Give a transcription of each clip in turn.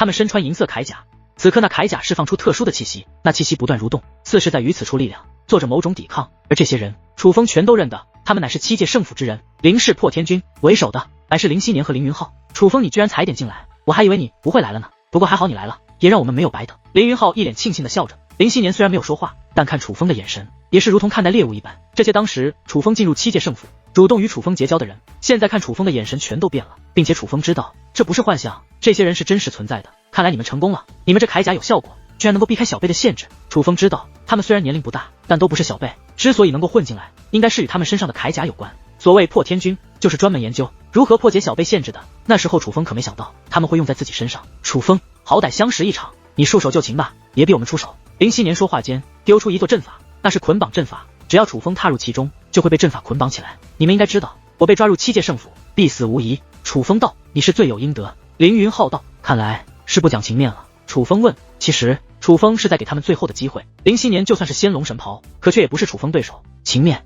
他们身穿银色铠甲，此刻那铠甲释放出特殊的气息，那气息不断蠕动，似是在与此处力量做着某种抵抗。而这些人，楚风全都认得，他们乃是七界圣府之人，林氏破天军为首的乃是林希年和凌云浩。楚风，你居然踩点进来，我还以为你不会来了呢。不过还好你来了，也让我们没有白等。凌云浩一脸庆幸的笑着。林希年虽然没有说话，但看楚风的眼神也是如同看待猎物一般。这些当时楚风进入七界圣府主动与楚风结交的人，现在看楚风的眼神全都变了，并且楚风知道这不是幻象，这些人是真实存在的。看来你们成功了，你们这铠甲有效果，居然能够避开小辈的限制。楚风知道他们虽然年龄不大，但都不是小辈，之所以能够混进来，应该是与他们身上的铠甲有关。所谓破天军，就是专门研究如何破解小辈限制的。那时候楚风可没想到他们会用在自己身上。楚风，好歹相识一场，你束手就擒吧，别逼我们出手。林希年说话间丢出一座阵法，那是捆绑阵法，只要楚风踏入其中，就会被阵法捆绑起来。你们应该知道，我被抓入七界圣府，必死无疑。楚风道，你是罪有应得。凌云浩道，看来是不讲情面了。楚风问，其实楚风是在给他们最后的机会。林希年就算是仙龙神袍，可却也不是楚风对手。情面？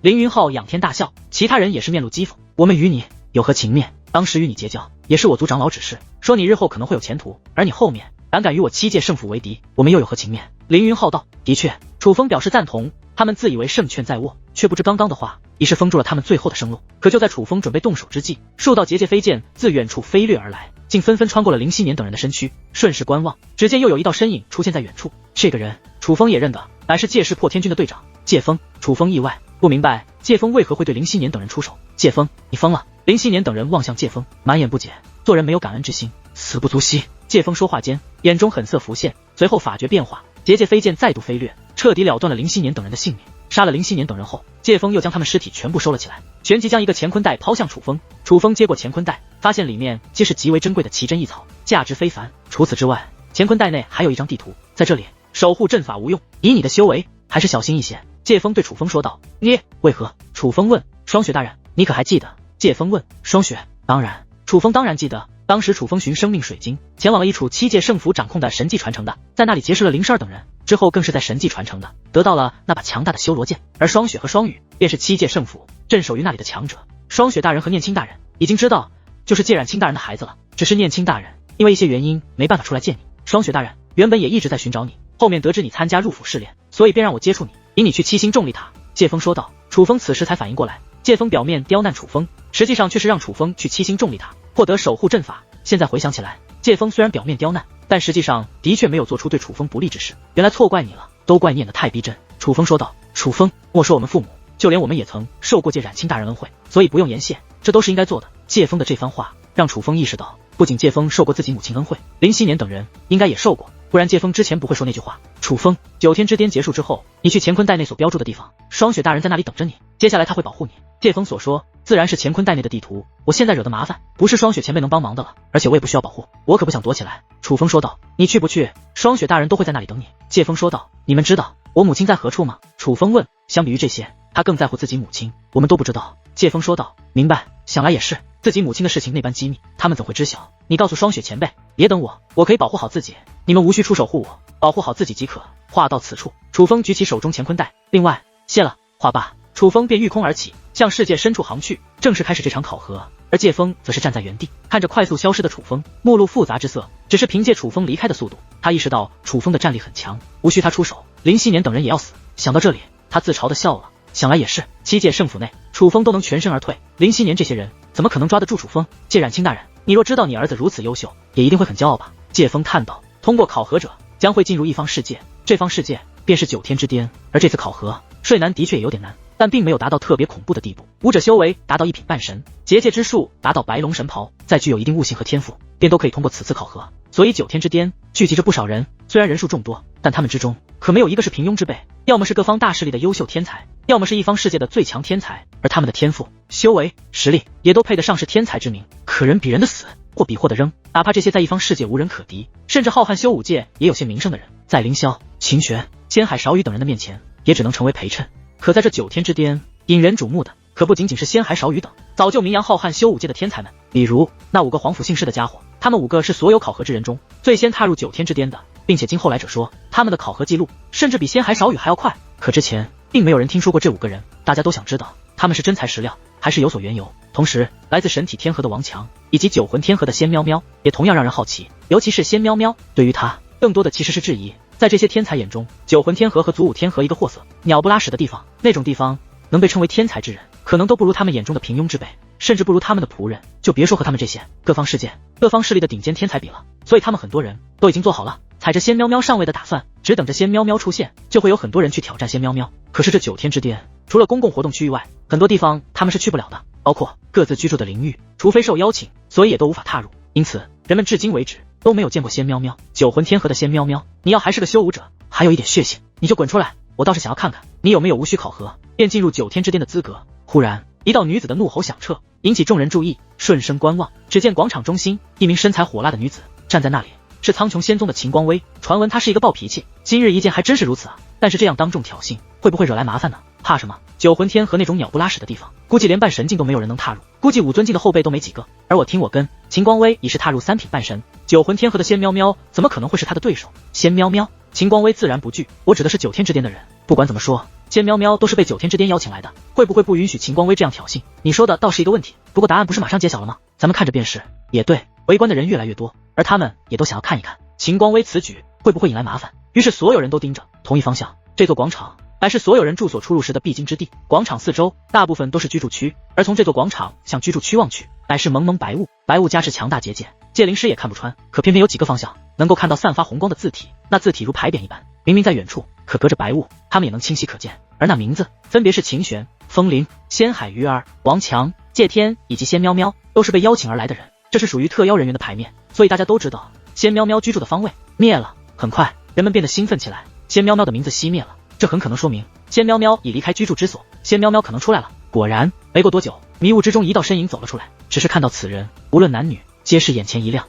凌云浩仰天大笑，其他人也是面露讥讽。我们与你有何情面？当时与你结交，也是我族长老指示，说你日后可能会有前途，而你后面胆与我七界圣府为敌，我们又有何情面？凌云浩道，的确。楚风表示赞同。他们自以为胜券在握，却不知刚刚的话已是封住了他们最后的生路。可就在楚风准备动手之际，数道结界飞剑自远处飞掠而来，竟纷纷穿过了林希年等人的身躯。顺势观望，只见又有一道身影出现在远处。这个人楚风也认得，乃是界势破天军的队长界风。楚风意外，不明白界风为何会对林希年等人出手。界风，你疯了！林希年等人望向界风，满眼不解，做人没有感恩之心，死不足惜。界风说话间，眼中狠色浮现，随后法诀变化，结界飞剑再度飞掠，彻底了断了林希年等人的性命。杀了林希年等人后，界风又将他们尸体全部收了起来，旋即将一个乾坤袋抛向楚风。楚风接过乾坤袋，发现里面皆是极为珍贵的奇珍异草，价值非凡。除此之外，乾坤袋内还有一张地图，在这里守护阵法无用，以你的修为，还是小心一些。界风对楚风说道。你为何？楚风问。霜雪大人，你可还记得？界风问。霜雪，当然。楚风当然记得，当时楚风寻生命水晶，前往了一处七界圣府掌控的神迹传承的，在那里结识了林氏儿等人，之后更是在神迹传承的得到了那把强大的修罗剑，而霜雪和霜雨便是七界圣府镇守于那里的强者。霜雪大人和念青大人已经知道，就是界染青大人的孩子了，只是念青大人因为一些原因没办法出来见你。霜雪大人原本也一直在寻找你，后面得知你参加入府试炼，所以便让我接触你，引你去七星重力塔。界风说道。楚风此时才反应过来，界风表面刁难楚风，实际上却是让楚风去七星重力塔获得守护阵法。现在回想起来，界风虽然表面刁难，但实际上的确没有做出对楚风不利之事。原来错怪你了，都怪念的太逼真。楚风说道。楚风，莫说我们父母，就连我们也曾受过界染青大人恩惠，所以不用言谢，这都是应该做的。界风的这番话让楚风意识到，不仅界风受过自己母亲恩惠，林希年等人应该也受过，不然界风之前不会说那句话。楚风，9天之巅结束之后，你去乾坤袋内所标注的地方，霜雪大人在那里等着你，接下来他会保护你。界风所说自然是乾坤袋内的地图，我现在惹的麻烦不是霜雪前辈能帮忙的了，而且我也不需要保护，我可不想躲起来。楚风说道。你去不去，霜雪大人都会在那里等你。界风说道。你们知道我母亲在何处吗？楚风问。相比于这些，他更在乎自己母亲，我们都不知道。界风说道。明白，想来也是，自己母亲的事情那般机密，他们怎会知晓？你告诉霜雪前辈，别等我，我可以保护好自己，你们无需出手护我，保护好自己即可。话到此处，楚风举起手中乾坤袋，另外，谢了。话罢，楚风便御空而起，向世界深处航去，正式开始这场考核。而界风则是站在原地，看着快速消失的楚风，目露复杂之色。只是凭借楚风离开的速度，他意识到楚风的战力很强，无需他出手，林希年等人也要死。想到这里，他自嘲的笑了。想来也是，七界圣府内，楚风都能全身而退，林希年这些人怎么可能抓得住楚风？界染青大人，你若知道你儿子如此优秀，也一定会很骄傲吧？界风叹道。通过考核者将会进入一方世界，这方世界便是9天之巅。而这次考核睡难的确也有点难，但并没有达到特别恐怖的地步。武者修为达到1品半神，结界之术达到白龙神袍，再具有一定悟性和天赋，便都可以通过此次考核。所以9天之巅聚集着不少人，虽然人数众多，但他们之中可没有一个是平庸之辈，要么是各方大势力的优秀天才，要么是一方世界的最强天才，而他们的天赋、修为、实力也都配得上是天才之名。可人比人的死，或比或的扔，哪怕这些在一方世界无人可敌，甚至浩瀚修武界也有些名声的人，在凌霄、秦玄、仙海少羽等人的面前，也只能成为陪衬。可在这9天之巅，引人瞩目的可不仅仅是仙海少羽等早就名扬浩瀚修武界的天才们，比如那5个皇府姓氏的家伙，他们5个是所有考核之人中最先踏入9天之巅的，并且经后来者说，他们的考核记录甚至比仙海少羽还要快。可之前并没有人听说过这5个人，大家都想知道他们是真材实料还是有所缘由。同时，来自神体天河的王强以及九魂天河的仙喵喵也同样让人好奇，尤其是仙喵喵，对于他更多的其实是质疑。在这些天才眼中，九魂天河和祖武天河一个货色、鸟不拉屎的地方，那种地方能被称为天才之人，可能都不如他们眼中的平庸之辈，甚至不如他们的仆人，就别说和他们这些各方世界、各方势力的顶尖天才比了。所以他们很多人都已经做好了踩着仙喵喵上位的打算，只等着仙喵喵出现，就会有很多人去挑战仙喵喵。可是这9天之巅，除了公共活动区域外，很多地方他们是去不了的，包括各自居住的领域，除非受邀请，所以也都无法踏入。因此，人们至今为止都没有见过仙喵喵。九魂天河的仙喵喵，你要还是个修武者，还有一点血性，你就滚出来，我倒是想要看看你有没有无需考核便进入9天之巅的资格。忽然，一道女子的怒吼响彻，引起众人注意，顺声观望，只见广场中心一名身材火辣的女子站在那里，是苍穹仙宗的秦光薇。传闻她是一个暴脾气，今日一见还真是如此啊。但是这样当众挑衅，会不会惹来麻烦呢？怕什么？九魂天河那种鸟不拉屎的地方，估计连半神境都没有人能踏入，估计武尊境的后辈都没几个。而我听我跟秦光薇已是踏入3品半神，九魂天河的仙喵喵怎么可能会是他的对手？仙喵喵，秦光薇自然不惧，我指的是9天之巅的人。不管怎么说，仙喵喵都是被9天之巅邀请来的，会不会不允许秦光薇这样挑衅？你说的倒是一个问题，不过答案不是马上揭晓了吗？咱们看着便是。也对，围观的人越来越多，而他们也都想要看一看秦光薇此举会不会引来麻烦。于是所有人都盯着同一方向，这座广场乃是所有人住所出入时的必经之地，广场四周大部分都是居住区，而从这座广场向居住区望去，乃是蒙蒙白雾，白雾加持强大结界，界灵师也看不穿。可偏偏有几个方向能够看到散发红光的字体，那字体如牌匾一般，明明在远处，可隔着白雾，他们也能清晰可见。而那名字分别是秦玄、风铃、仙海鱼儿、王强、界天以及仙喵喵，都是被邀请而来的人，这是属于特邀人员的牌面，所以大家都知道仙喵喵居住的方位。灭了，很快人们变得兴奋起来，仙喵喵的名字熄灭了，这很可能说明仙喵喵已离开居住之所，仙喵喵可能出来了。果然，没过多久，迷雾之中一道身影走了出来，只是看到此人，无论男女，皆是眼前一亮。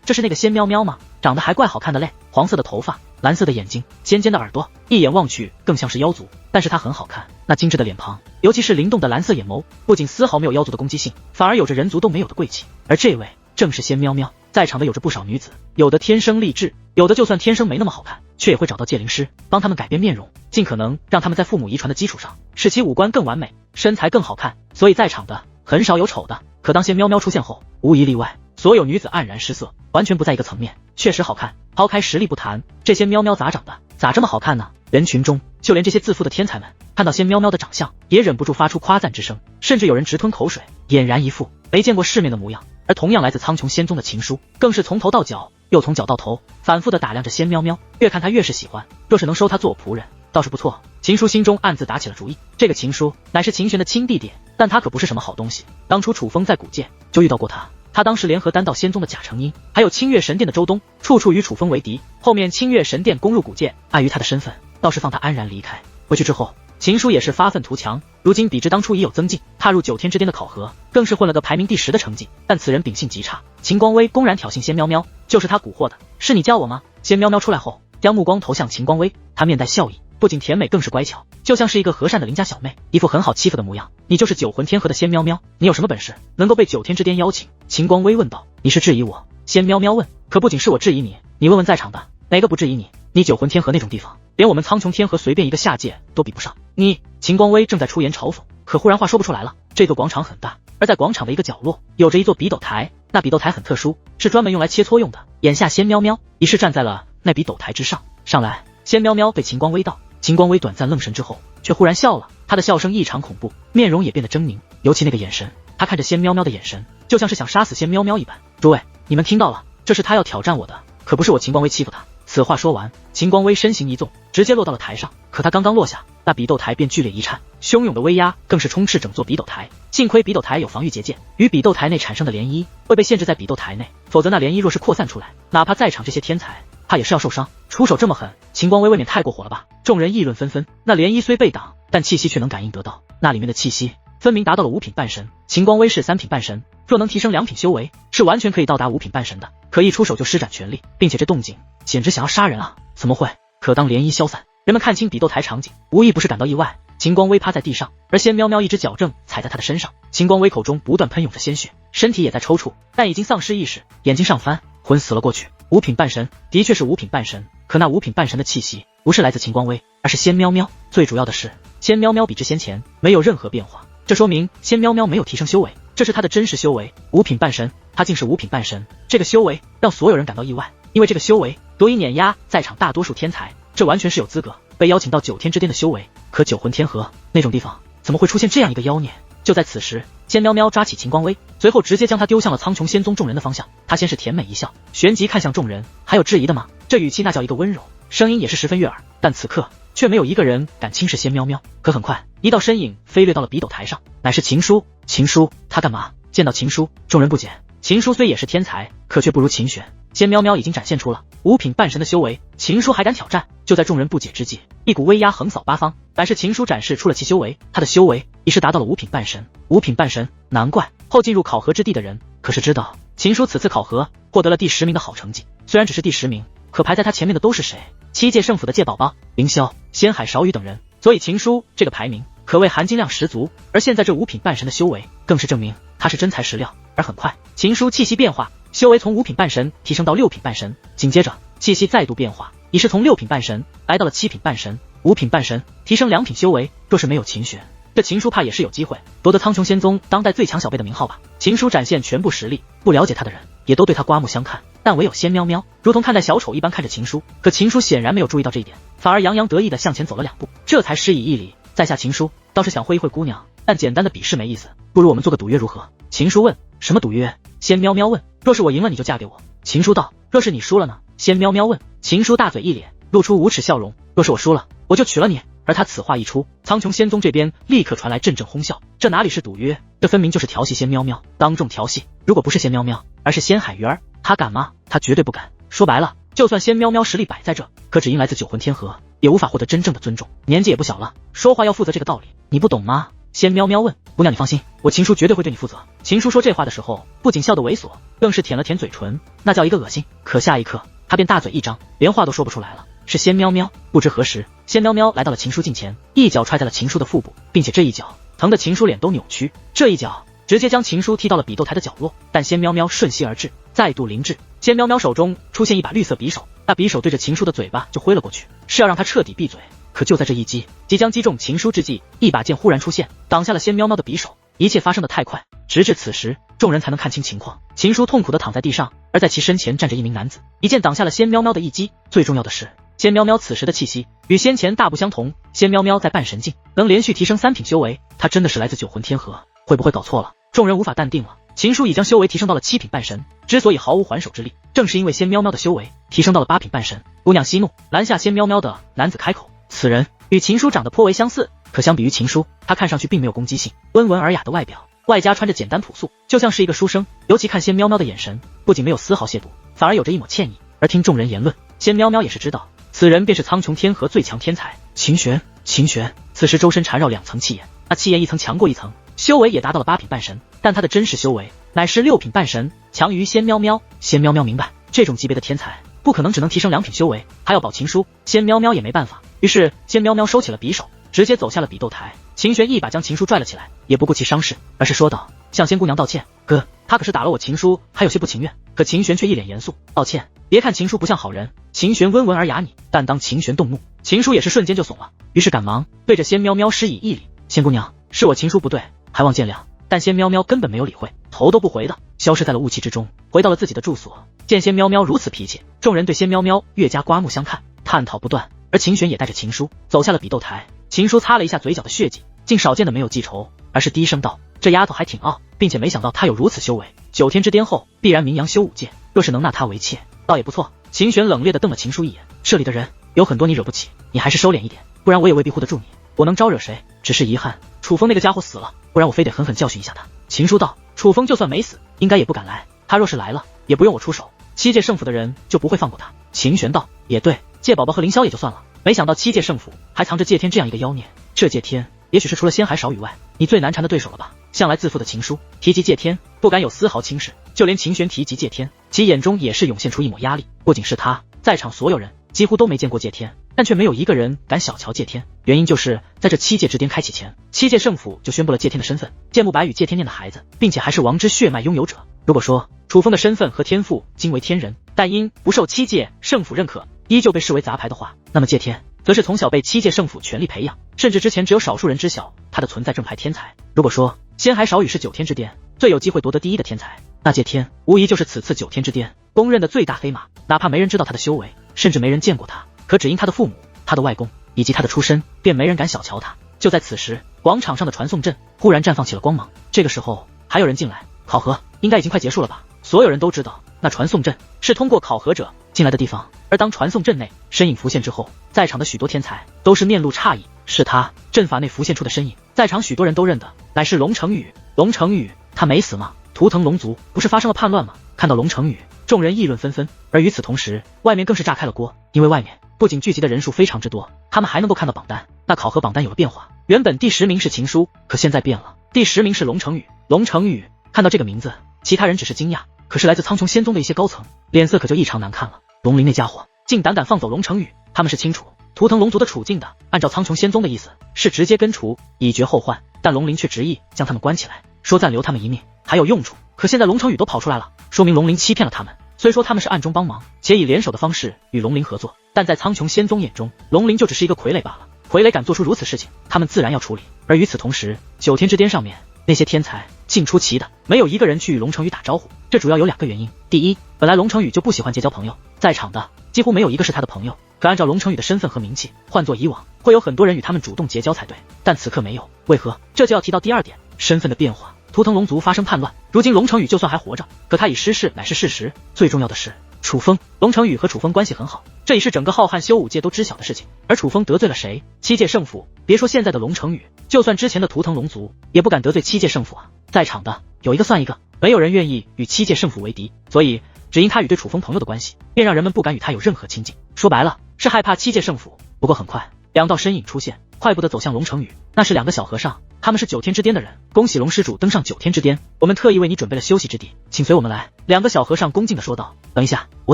这是那个仙喵喵吗？长得还怪好看的嘞，黄色的头发，蓝色的眼睛，尖尖的耳朵，一眼望去更像是妖族，但是他很好看，那精致的脸庞，尤其是灵动的蓝色眼眸，不仅丝毫没有妖族的攻击性，反而有着人族都没有的贵气。而这位正是仙喵喵。在场的有着不少女子，有的天生丽质，有的就算天生没那么好看，却也会找到界灵师帮他们改变面容，尽可能让他们在父母遗传的基础上，使其五官更完美，身材更好看。所以在场的很少有丑的。可当仙喵喵出现后，无一例外，所有女子黯然失色，完全不在一个层面。确实好看，抛开实力不谈，这仙喵喵咋长的，咋这么好看呢？人群中，就连这些自负的天才们看到仙喵喵的长相，也忍不住发出夸赞之声，甚至有人直吞口水，俨然一副没见过世面的模样。而同样来自苍穹仙宗的秦书，更是从头到脚，又从脚到头，反复的打量着仙喵喵，越看他越是喜欢，若是能收他做仆人，倒是不错。秦书心中暗自打起了主意，这个秦书乃是秦玄的亲弟弟，但他可不是什么好东西。当初楚风在古界就遇到过他，他当时联合丹道仙宗的贾成英，还有清月神殿的周东，处处与楚风为敌。后面清月神殿攻入古界，碍于他的身份，倒是放他安然离开。回去之后，秦书也是发愤图强，如今比之当初已有增进，踏入9天之巅的考核，更是混了个排名第10的成绩。但此人秉性极差，秦光薇公然挑衅仙喵喵，就是他蛊惑的。是你叫我吗？仙喵喵出来后，将目光投向秦光薇，他面带笑意，不仅甜美，更是乖巧，就像是一个和善的邻家小妹，一副很好欺负的模样。你就是九魂天河的仙喵喵，你有什么本事能够被9天之巅邀请？秦光薇问道。你是质疑我？仙喵喵问。可不仅是我质疑你，你问问在场的，哪个不质疑你？你九魂天河那种地方，连我们苍穹天河随便一个下界都比不上。你秦光薇正在出言嘲讽，可忽然话说不出来了。这座广场很大，而在广场的一个角落有着一座比斗台，那比斗台很特殊，是专门用来切磋用的。眼下仙喵喵已是站在了那比斗台之上。上来，仙喵喵对秦光薇道。秦光薇短暂愣神之后，却忽然笑了，他的笑声异常恐怖，面容也变得狰狞，尤其那个眼神，他看着仙喵喵的眼神，就像是想杀死仙喵喵一般。诸位，你们听到了，这是他要挑战我的，可不是我秦光薇欺负他。此话说完，秦光薇身形一纵，直接落到了台上。可他刚刚落下，那比斗台便剧烈一颤，汹涌的威压更是充斥整座比斗台。幸亏比斗台有防御结界，与比斗台内产生的涟漪会被限制在比斗台内，否则那涟漪若是扩散出来，哪怕在场这些天才，他也是要受伤。出手这么狠，秦光薇未免太过火了吧？众人议论纷纷。那涟漪虽被挡，但气息却能感应得到，那里面的气息分明达到了5品半神。秦光薇是3品半神，若能提升2品修为，是完全可以到达5品半神的。可一出手就施展全力，并且这动静简直想要杀人啊！怎么会？可当涟漪消散，人们看清比斗台场景，无一不是感到意外。秦光薇趴在地上，而仙喵喵一只脚正踩在他的身上。秦光薇口中不断喷涌着鲜血，身体也在抽搐，但已经丧失意识，眼睛上翻，昏死了过去。5品半神的确是5品半神，可那5品半神的气息不是来自秦光薇，而是仙喵喵。最主要的是，仙喵喵比之先前没有任何变化，这说明仙喵喵没有提升修为，这是他的真实修为。五品半神，他竟是五品半神，这个修为让所有人感到意外，因为这个修为足以碾压在场大多数天才，这完全是有资格被邀请到9天之巅的修为。可九魂天河那种地方怎么会出现这样一个妖孽？就在此时，仙喵喵抓起秦光威，随后直接将他丢向了苍穹仙宗众人的方向。他先是甜美一笑，旋即看向众人，还有质疑的吗？这语气那叫一个温柔，声音也是十分悦耳，但此刻却没有一个人敢轻视仙喵喵。可很快，一道身影飞掠到了比斗台上，乃是秦书。秦书，他干嘛？见到秦书，众人不解。秦书虽也是天才，可却不如秦玄。仙喵喵已经展现出了五品半神的修为，秦书还敢挑战？就在众人不解之际，一股威压横扫八方。但是秦书展示出了其修为，他的修为已是达到了五品半神。五品半神，难怪后进入考核之地的人可是知道，秦书此次考核获得了第10名的好成绩。虽然只是第10名，可排在他前面的都是谁？7届圣府的界宝宝、凌霄、仙海少羽等人，所以秦书这个排名可谓含金量十足。而现在这五品半神的修为，更是证明他是真材实料。而很快，秦书气息变化，修为从五品半神提升到6品半神，紧接着气息再度变化，已是从6品半神来到了7品半神。5品半神提升2品修为，若是没有秦玄，这秦书怕也是有机会夺得苍穹仙宗当代最强小辈的名号吧。秦书展现全部实力，不了解他的人也都对他刮目相看，但唯有仙喵喵如同看待小丑一般看着秦书。可秦书显然没有注意到这一点，反而洋洋得意地向前走了2步，这才施以一礼。在下秦书倒是想会一会姑娘，但简单的比试没意思，不如我们做个赌约如何？秦书问。什么赌约？仙喵喵问。若是我赢了你就嫁给我。秦书道。若是你输了呢？仙喵喵问。秦书大嘴一咧，露出无耻笑容。若是我输了，我就娶了你。而他此话一出，苍穹仙宗这边立刻传来阵阵哄笑。这哪里是赌约，这分明就是调戏仙喵喵，当众调戏。如果不是仙喵喵，而是仙海鱼儿，他敢吗？他绝对不敢。说白了，就算仙喵喵实力摆在这，可只因来自九魂天河，也无法获得真正的尊重。年纪也不小了，说话要负责这个道理，你不懂吗？仙喵喵问。姑娘你放心，我秦书绝对会对你负责。秦书说这话的时候，不仅笑得猥琐，更是舔了舔嘴唇，那叫一个恶心。可下一刻，他便大嘴一张，连话都说不出来了。是仙喵喵。不知何时，仙喵喵来到了秦书近前，一脚踹在了秦书的腹部，并且这一脚疼得秦书脸都扭曲。这一脚直接将秦书踢到了比斗台的角落，但仙喵喵瞬息而至，再度临至。仙喵喵手中出现一把绿色匕首，那匕首对着秦书的嘴巴就挥了过去，是要让他彻底闭嘴。可就在这一击即将击中秦书之际，一把剑忽然出现，挡下了仙喵喵的匕首。一切发生的太快，直至此时，众人才能看清情况。秦书痛苦地躺在地上，而在其身前站着一名男子，一剑挡下了仙喵喵的一击。最重要的是，仙喵喵此时的气息与先前大不相同。仙喵喵在半神境能连续提升3品修为，他真的是来自九魂天河，会不会搞错了？众人无法淡定了。秦书已将修为提升到了7品半神，之所以毫无还手之力，正是因为仙喵喵的修为提升到了8品半神。姑娘息怒，拦下仙喵喵的男子开口，此人与秦书长得颇为相似，可相比于秦书，他看上去并没有攻击性，温文尔雅的外表，外加穿着简单朴素，就像是一个书生。尤其看仙喵喵的眼神，不仅没有丝毫亵渎，反而有着一抹歉意。而听众人言论，仙喵喵也是知道，此人便是苍穹天河最强天才秦玄。秦玄此时周身缠绕2层气焰，那气焰一层强过一层，修为也达到了8品半神，但他的真实修为乃是6品半神，强于仙喵喵。仙喵喵明白，这种级别的天才不可能只能提升2品修为，还要保秦书，仙喵喵也没办法。于是仙喵喵收起了匕首，直接走下了比斗台。秦玄一把将秦书拽了起来，也不顾其伤势，而是说道：向仙姑娘道歉。哥，他可是打了我秦书，还有些不情愿。可秦玄却一脸严肃，道歉，别看秦书不像好人。秦玄温文尔雅你，但当秦玄动怒，秦书也是瞬间就怂了，于是赶忙对着仙喵喵施以一礼。仙姑娘，是我秦书不对，还望见谅。但仙喵喵根本没有理会，头都不回的消失在了雾气之中，回到了自己的住所。见仙喵喵如此脾气，众人对仙喵喵越加刮目相看，探讨不断。而秦玄也带着秦书走下了比斗台。秦书擦了一下嘴角的血迹，竟少见的没有记仇，而是低声道：这丫头还挺傲，并且没想到她有如此修为，9天之巅后必然名扬修武界，若是能纳她为妾，倒也不错。秦玄冷冽地瞪了秦书一眼，这里的人有很多你惹不起，你还是收敛一点，不然我也未必护得住你。我能招惹谁？只是遗憾楚风那个家伙死了，不然我非得狠狠教训一下他。秦书道：楚风就算没死，应该也不敢来，他若是来了，也不用我出手，7届圣府的人就不会放过他。秦玄道：也对，界宝宝和凌霄也就算了，没想到7届圣府还藏着界天这样一个妖孽。这界天也许是除了仙海少羽外，你最难缠的对手了吧？向来自负的秦书提及界天，不敢有丝毫轻视，就连秦玄提及界天，其眼中也是涌现出一抹压力。不仅是他，在场所有人几乎都没见过界天，但却没有一个人敢小瞧界天。原因就是在这7届之巅开启前，7届圣府就宣布了界天的身份，剑木白与界天念的孩子，并且还是王之血脉拥有者。如果说楚风的身份和天赋惊为天人，但因不受7届圣府认可，依旧被视为杂牌的话，那么界天则是从小被七界圣府全力培养，甚至之前只有少数人知晓他的存在正牌天才。如果说仙海少羽是9天之巅最有机会夺得第一的天才，那界天无疑就是此次9天之巅公认的最大黑马。哪怕没人知道他的修为，甚至没人见过他，可只因他的父母、他的外公以及他的出身，便没人敢小瞧他。就在此时，广场上的传送阵忽然绽放起了光芒。这个时候还有人进来，考核应该已经快结束了吧？所有人都知道，那传送阵是通过考核者进来的地方。而当传送阵内身影浮现之后，在场的许多天才都是面露诧异，是他阵法内浮现出的身影，在场许多人都认得，乃是龙成宇。龙成宇，他没死吗？图腾龙族不是发生了叛乱吗？看到龙成宇，众人议论纷纷。而与此同时，外面更是炸开了锅，因为外面不仅聚集的人数非常之多，他们还能够看到榜单。那考核榜单有了变化，原本第10名是秦书，可现在变了，第10名是龙成宇。龙成宇，看到这个名字，其他人只是惊讶，可是来自苍穹仙宗的一些高层脸色可就异常难看了。龙鳞那家伙竟胆敢放走龙成宇，他们是清楚图腾龙族的处境的。按照苍穹仙宗的意思，是直接根除，以绝后患，但龙鳞却执意将他们关起来，说暂留他们一命还有用处。可现在龙成宇都跑出来了，说明龙鳞欺骗了他们。虽说他们是暗中帮忙，且以联手的方式与龙鳞合作，但在苍穹仙宗眼中，龙鳞就只是一个傀儡罢了。傀儡敢做出如此事情，他们自然要处理。而与此同时，9天之巅上面那些天才竟出奇的没有一个人去与龙成宇打招呼，这主要有2个原因。第一，本来龙成宇就不喜欢结交朋友，在场的几乎没有一个是他的朋友，可按照龙成宇的身份和名气，换作以往会有很多人与他们主动结交才对，但此刻没有，为何？这就要提到第2点，身份的变化。图腾龙族发生叛乱，如今龙成宇就算还活着，可他已失势乃是事实。最重要的是楚风，龙成宇和楚风关系很好，这已是整个浩瀚修武界都知晓的事情。而楚风得罪了谁？7界圣府。别说现在的龙成宇，就算之前的图腾龙族也不敢得罪7界圣府啊。在场的有一个算一个，没有人愿意与7界圣府为敌，所以只因他与对楚风朋友的关系，便让人们不敢与他有任何亲近。说白了是害怕7界圣府。不过很快2道身影出现，快步的走向龙成宇，那是2个小和尚，他们是9天之巅的人。恭喜龙施主登上9天之巅，我们特意为你准备了休息之地，请随我们来。2个小和尚恭敬的说道。等一下，我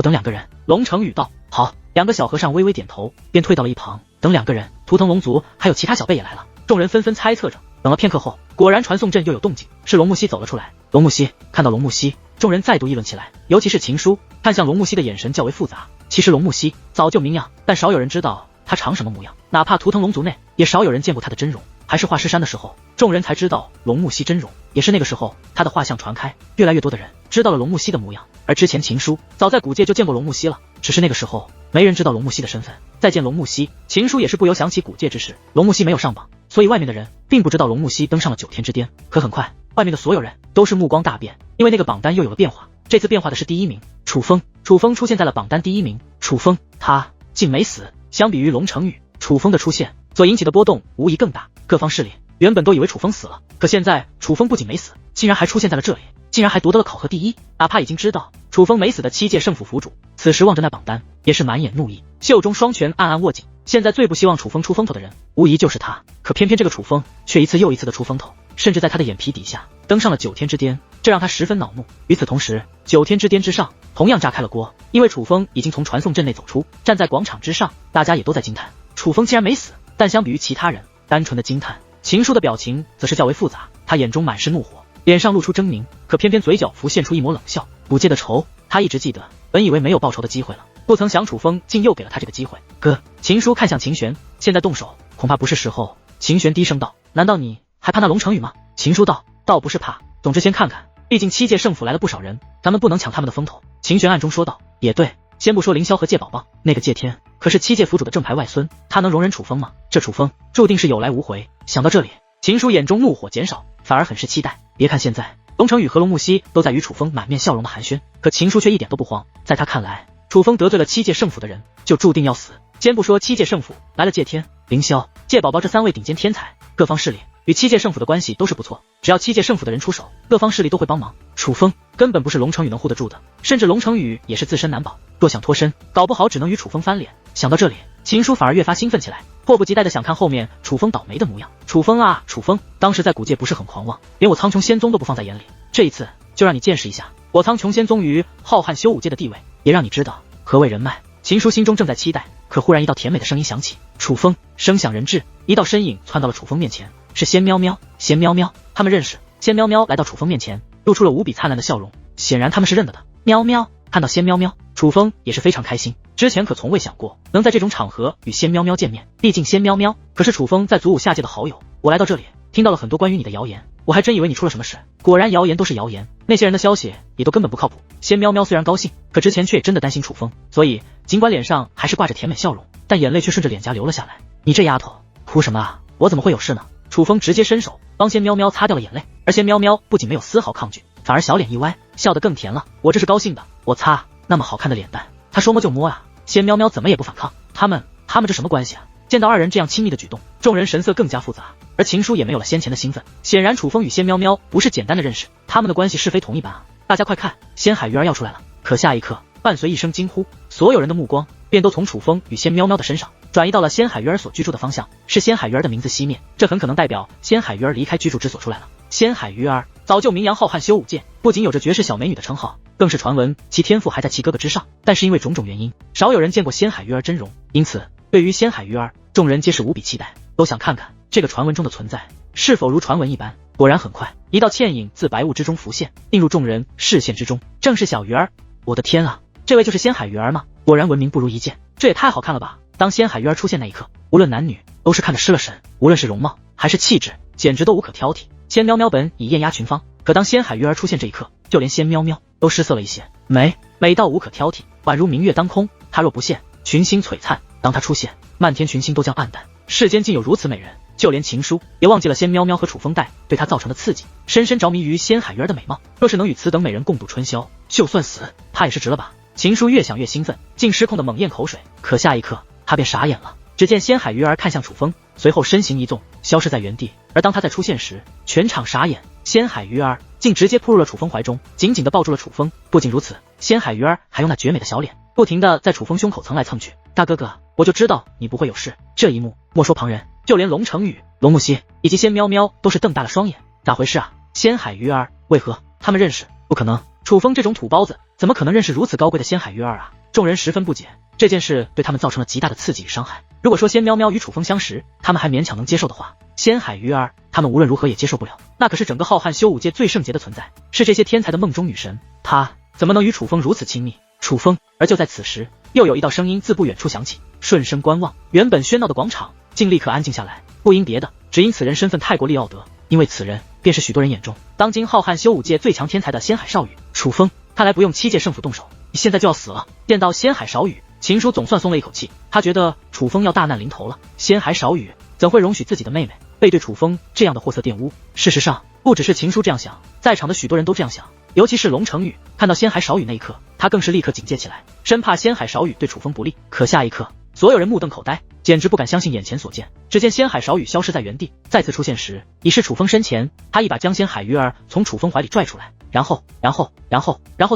等2个人。龙成宇道。好。2个小和尚微微点头，便退到了一旁。等2个人，图腾龙族还有其他小辈也来了，众人纷纷猜测着。等了片刻后，果然传送阵又有动静，是龙木西走了出来。龙木西看到龙木西，众人再度议论起来，尤其是秦书看向龙木西的眼神较为复杂。其实龙木西早就明样，但少有人知道他长什么模样，哪怕图腾龙族内也少有人见过他的真容。还是画师山的时候，众人才知道龙木西真容，也是那个时候他的画像传开，越来越多的人知道了龙木西的模样。而之前秦书早在古界就见过龙木西了，只是那个时候没人知道龙木西的身份。再见龙木西，秦书也是不由想起古界之事，龙木西没有上榜，所以外面的人并不知道龙木西登上了9天之巅。可很快外面的所有人都是目光大变，因为那个榜单又有了变化。这次变化的是第1名楚风，楚风出现在了榜单第1名。楚风他竟没死。相比于龙成宇，楚风的出现所引起的波动无疑更大。各方势力原本都以为楚风死了，可现在楚风不仅没死，竟然还出现在了这里，竟然还夺得了考核第1。哪怕已经知道楚风没死的7界圣府府主，此时望着那榜单也是满眼怒意，袖中双拳暗暗握紧。现在最不希望楚风出风头的人无疑就是他，可偏偏这个楚风却一次又一次的出风头，甚至在他的眼皮底下登上了9天之巅，这让他十分恼怒。与此同时，9天之巅之上同样炸开了锅，因为楚风已经从传送阵内走出，站在广场之上，大家也都在惊叹楚风竟然没死。但相比于其他人单纯的惊叹，秦书的表情则是较为复杂，他眼中满是怒火，脸上露出狰狞，可偏偏嘴角浮现出一抹冷笑。古界的仇他一直记得，本以为没有报仇的机会了，不曾想楚风竟又给了他这个机会。哥，秦书看向秦玄，现在动手恐怕不是时候。秦玄低声道，难道你还怕那龙成宇吗？秦书道，倒不是怕，总之先看看，毕竟7界圣府来了不少人，咱们不能抢他们的风头。秦玄暗中说道，也对，先不说凌霄和界宝宝，那个界天可是7界府主的正牌外孙，他能容忍楚风吗？这楚风注定是有来无回。想到这里，秦书眼中怒火减少，反而很是期待。别看现在龙成宇和龙木西都在与楚风满面笑容的寒暄，可秦书却一点都不慌。在他看来，楚风得罪了7界圣府的人，就注定要死。先不说7界圣府来了界天、凌霄、界宝宝这3位顶尖天才，各方势力与7界圣府的关系都是不错，只要7界圣府的人出手，各方势力都会帮忙。楚风根本不是龙成宇能护得住的，甚至龙成宇也是自身难保，若想脱身，搞不好只能与楚风翻脸。想到这里，秦书反而越发兴奋起来，迫不及待的想看后面楚风倒霉的模样。楚风啊，楚风，当时在古界不是很狂妄，连我苍穹仙宗都不放在眼里，这一次就让你见识一下我苍穹仙宗于浩瀚修武界的地位，也让你知道何谓人脉。秦书心中正在期待，可忽然一道甜美的声音响起，楚风，声响人至，一道身影窜到了楚风面前，是仙喵喵。仙喵喵，他们认识。仙喵喵来到楚风面前，露出了无比灿烂的笑容，显然他们是认得的。喵喵，看到仙喵喵，楚风也是非常开心。之前可从未想过能在这种场合与仙喵喵见面，毕竟仙喵喵可是楚风在祖武下界的好友。我来到这里，听到了很多关于你的谣言，我还真以为你出了什么事，果然谣言都是谣言，那些人的消息也都根本不靠谱。仙喵喵虽然高兴，可之前却也真的担心楚风，所以尽管脸上还是挂着甜美笑容，但眼泪却顺着脸颊流了下来。你这丫头，哭什么啊？我怎么会有事呢？楚风直接伸手帮仙喵喵擦掉了眼泪，而仙喵喵不仅没有丝毫抗拒，反而小脸一歪，笑得更甜了。我这是高兴的，我擦，那么好看的脸蛋，他说摸就摸啊。仙喵喵怎么也不反抗，他们这什么关系啊？见到二人这样亲密的举动，众人神色更加复杂，而秦叔也没有了先前的兴奋。显然楚风与仙喵喵不是简单的认识，他们的关系是非同一般啊！大家快看，仙海鱼儿要出来了！可下一刻，伴随一声惊呼，所有人的目光便都从楚风与仙喵喵的身上转移到了仙海鱼儿所居住的方向。是仙海鱼儿的名字熄灭，这很可能代表仙海鱼儿离开居住之所出来了。仙海鱼儿早就名扬浩瀚修武界，不仅有着绝世小美女的称号，更是传闻其天赋还在其哥哥之上。但是因为种种原因，少有人见过仙海鱼儿真容，因此对于仙海鱼儿，众人皆是无比期待，都想看看这个传闻中的存在是否如传闻一般。果然很快，一道倩影自白雾之中浮现，映入众人视线之中，正是小鱼儿。我的天啊，这位就是仙海鱼儿吗？果然闻名不如一见，这也太好看了吧！当仙海鱼儿出现那一刻，无论男女都是看得失了神，无论是容貌还是气质，简直都无可挑剔。仙喵喵本已艳压群芳，可当仙海鱼儿出现这一刻，就连仙喵喵都失色了一些。美到无可挑剔，宛如明月当空，她若不现，群星璀璨；当她出现，漫天群星都将暗淡。世间竟有如此美人，就连秦书也忘记了仙喵喵和楚风带对他造成的刺激，深深着迷于仙海鱼儿的美貌。若是能与此等美人共度春宵，就算死他也是值了吧。秦书越想越兴奋，竟失控的猛咽口水。可下一刻，他便傻眼了。只见仙海鱼儿看向楚风，随后身形一纵，消失在原地。而当他再出现时，全场傻眼，仙海鱼儿竟直接扑入了楚风怀中，紧紧地抱住了楚风。不仅如此，仙海鱼儿还用那绝美的小脸不停地在楚风胸口蹭来蹭去。大哥哥，我就知道你不会有事。这一幕莫说旁人，就连龙成宇、龙木兮以及仙喵喵都是瞪大了双眼。咋回事啊？仙海鱼儿为何？他们认识？不可能，楚风这种土包子怎么可能认识如此高贵的仙海鱼儿啊？众人十分不解，这件事对他们造成了极大的刺激与伤害。如果说仙喵喵与楚风相识，他们还勉强能接受的话，仙海鱼儿他们无论如何也接受不了。那可是整个浩瀚修武界最圣洁的存在，是这些天才的梦中女神，她怎么能与楚风如此亲密？楚风。而就在此时，又有一道声音自不远处响起。顺声观望，原本喧闹的广场竟立刻安静下来，不因别的，只因此人身份太过利奥德，因为此人便是许多人眼中当今浩瀚修武界最强天才的仙海少羽楚风。看来不用七界圣府动手，你现在就要死了。见到仙海少羽，秦叔总算松了一口气，他觉得楚风要大难临头了。仙海少羽怎会容许自己的妹妹被对楚风这样的货色玷污？事实上，不只是秦叔这样想，在场的许多人都这样想，尤其是龙成宇，看到仙海少羽那一刻，他更是立刻警戒起来，生怕仙海少羽对楚风不利。可下一刻，所有人目瞪口呆，简直不敢相信眼前所见。只见仙海少羽消失在原地，再次出现时已是楚风身前，他一把将仙海鱼儿从楚风怀里拽出来，然后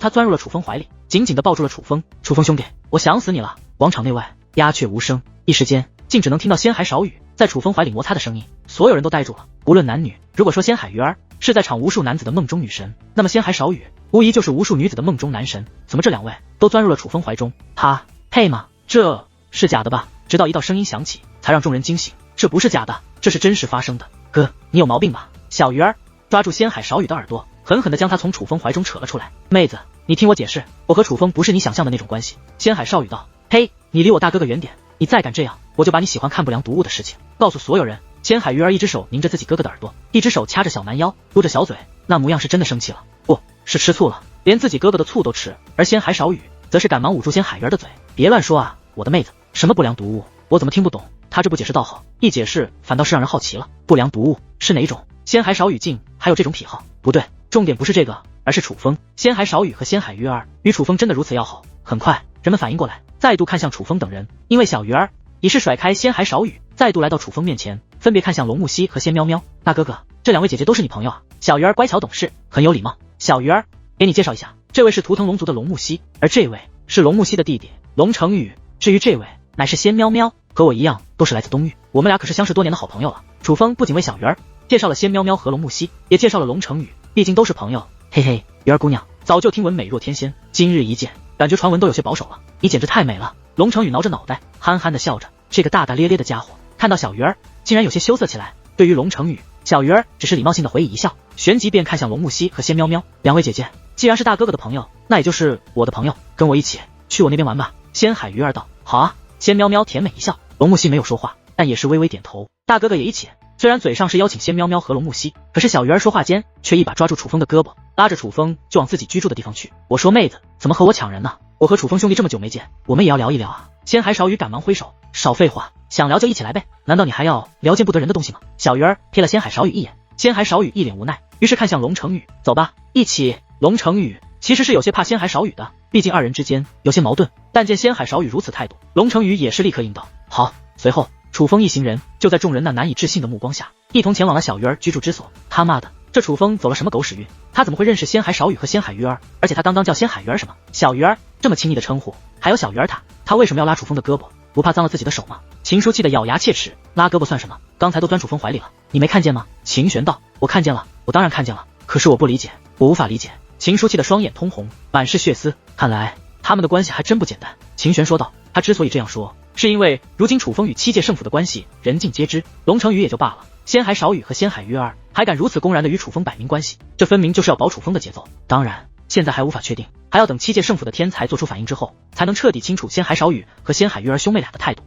他钻入了楚风怀里，紧紧地抱住了楚风。楚风兄弟，我想死你了！广场内外鸦雀无声，一时间竟只能听到仙海少羽在楚风怀里摩擦的声音，所有人都呆住了，无论男女。如果说仙海鱼儿是在场无数男子的梦中女神，那么仙海少羽无疑就是无数女子的梦中男神。怎么这两位都钻入了楚风怀中？他配吗？这是假的吧？直到一道声音响起，才让众人惊醒。这不是假的，这是真实发生的。哥，你有毛病吧？小鱼儿抓住仙海少羽的耳朵，狠狠地将他从楚风怀中扯了出来。妹子，你听我解释，我和楚风不是你想象的那种关系。仙海少羽道。嘿，你离我大哥哥远点，你再敢这样，我就把你喜欢看不良读物的事情告诉所有人。仙海鱼儿一只手拧着自己哥哥的耳朵，一只手掐着小蛮腰，嘟着小嘴，那模样是真的生气了，不是吃醋了，连自己哥哥的醋都吃。而仙海少羽则是赶忙捂住仙海鱼儿的嘴，别乱说啊，我的妹子，什么不良读物，我怎么听不懂？他这不解释倒好，一解释反倒是让人好奇了。不良读物是哪种？仙海少羽竟还有这种癖好？不对，重点不是这个，而是楚风。仙海少羽和仙海鱼儿与楚风真的如此要好？很快，人们反应过来，再度看向楚风等人，因为小鱼儿已是甩开仙海少羽，再度来到楚风面前，分别看向龙木兮和仙喵喵。大哥哥，这两位姐姐都是你朋友啊？小鱼儿乖巧懂事，很有礼貌。小鱼儿，给你介绍一下，这位是图腾龙族的龙木兮，而这位是龙木兮的弟弟龙成宇。至于这位，乃是仙喵喵，和我一样都是来自东域，我们俩可是相识多年的好朋友了。楚风不仅为小鱼儿介绍了仙喵喵和龙木兮，也介绍了龙成宇，毕竟都是朋友。嘿嘿，鱼儿姑娘，早就听闻美若天仙，今日一见，感觉传闻都有些保守了，你简直太美了。龙成宇挠着脑袋，憨憨地笑着。这个大大咧咧的家伙看到小鱼儿竟然有些羞涩起来。对于龙成宇，小鱼儿只是礼貌性的回以一笑，旋即便看向龙木西和仙喵喵，两位姐姐，既然是大哥哥的朋友，那也就是我的朋友，跟我一起去我那边玩吧。仙海鱼儿道。好啊。仙喵喵甜美一笑，龙木西没有说话，但也是微微点头。大哥哥也一起。虽然嘴上是邀请仙喵喵和龙木西，可是小鱼儿说话间却一把抓住楚风的胳膊，拉着楚风就往自己居住的地方去。我说妹子，怎么和我抢人呢？我和楚风兄弟这么久没见，我们也要聊一聊啊。仙海少羽赶忙挥手，少废话，想聊就一起来呗，难道你还要聊见不得人的东西吗？小鱼儿瞥了仙海少羽一眼，仙海少羽一脸无奈，于是看向龙成宇，走吧，一起。龙成宇其实是有些怕仙海少羽的，毕竟二人之间有些矛盾，但见仙海少羽如此态度，龙成宇也是立刻应道好。随后楚风一行人就在众人那难以置信的目光下，一同前往了小鱼儿居住之所。他妈的，这楚风走了什么狗屎运？他怎么会认识仙海少羽和仙海鱼儿？而且他刚刚叫仙海鱼儿什么？小鱼儿，这么亲昵的称呼。还有小鱼儿他为什么要拉楚风的胳膊？不怕脏了自己的手吗？秦书气的咬牙切齿，拉胳膊算什么？刚才都钻楚风怀里了，你没看见吗？秦玄道，我看见了，我当然看见了，可是我不理解，我无法理解。秦书气的双眼通红，满是血丝，看来他们的关系还真不简单。秦玄说道，他之所以这样说，是因为如今楚风与七界圣府的关系人尽皆知，龙成宇也就罢了，仙海少羽和仙海鱼儿还敢如此公然的与楚风摆明关系，这分明就是要保楚风的节奏。当然现在还无法确定，还要等七界圣府的天才做出反应之后，才能彻底清楚仙海少羽和仙海鱼儿兄妹俩的态度。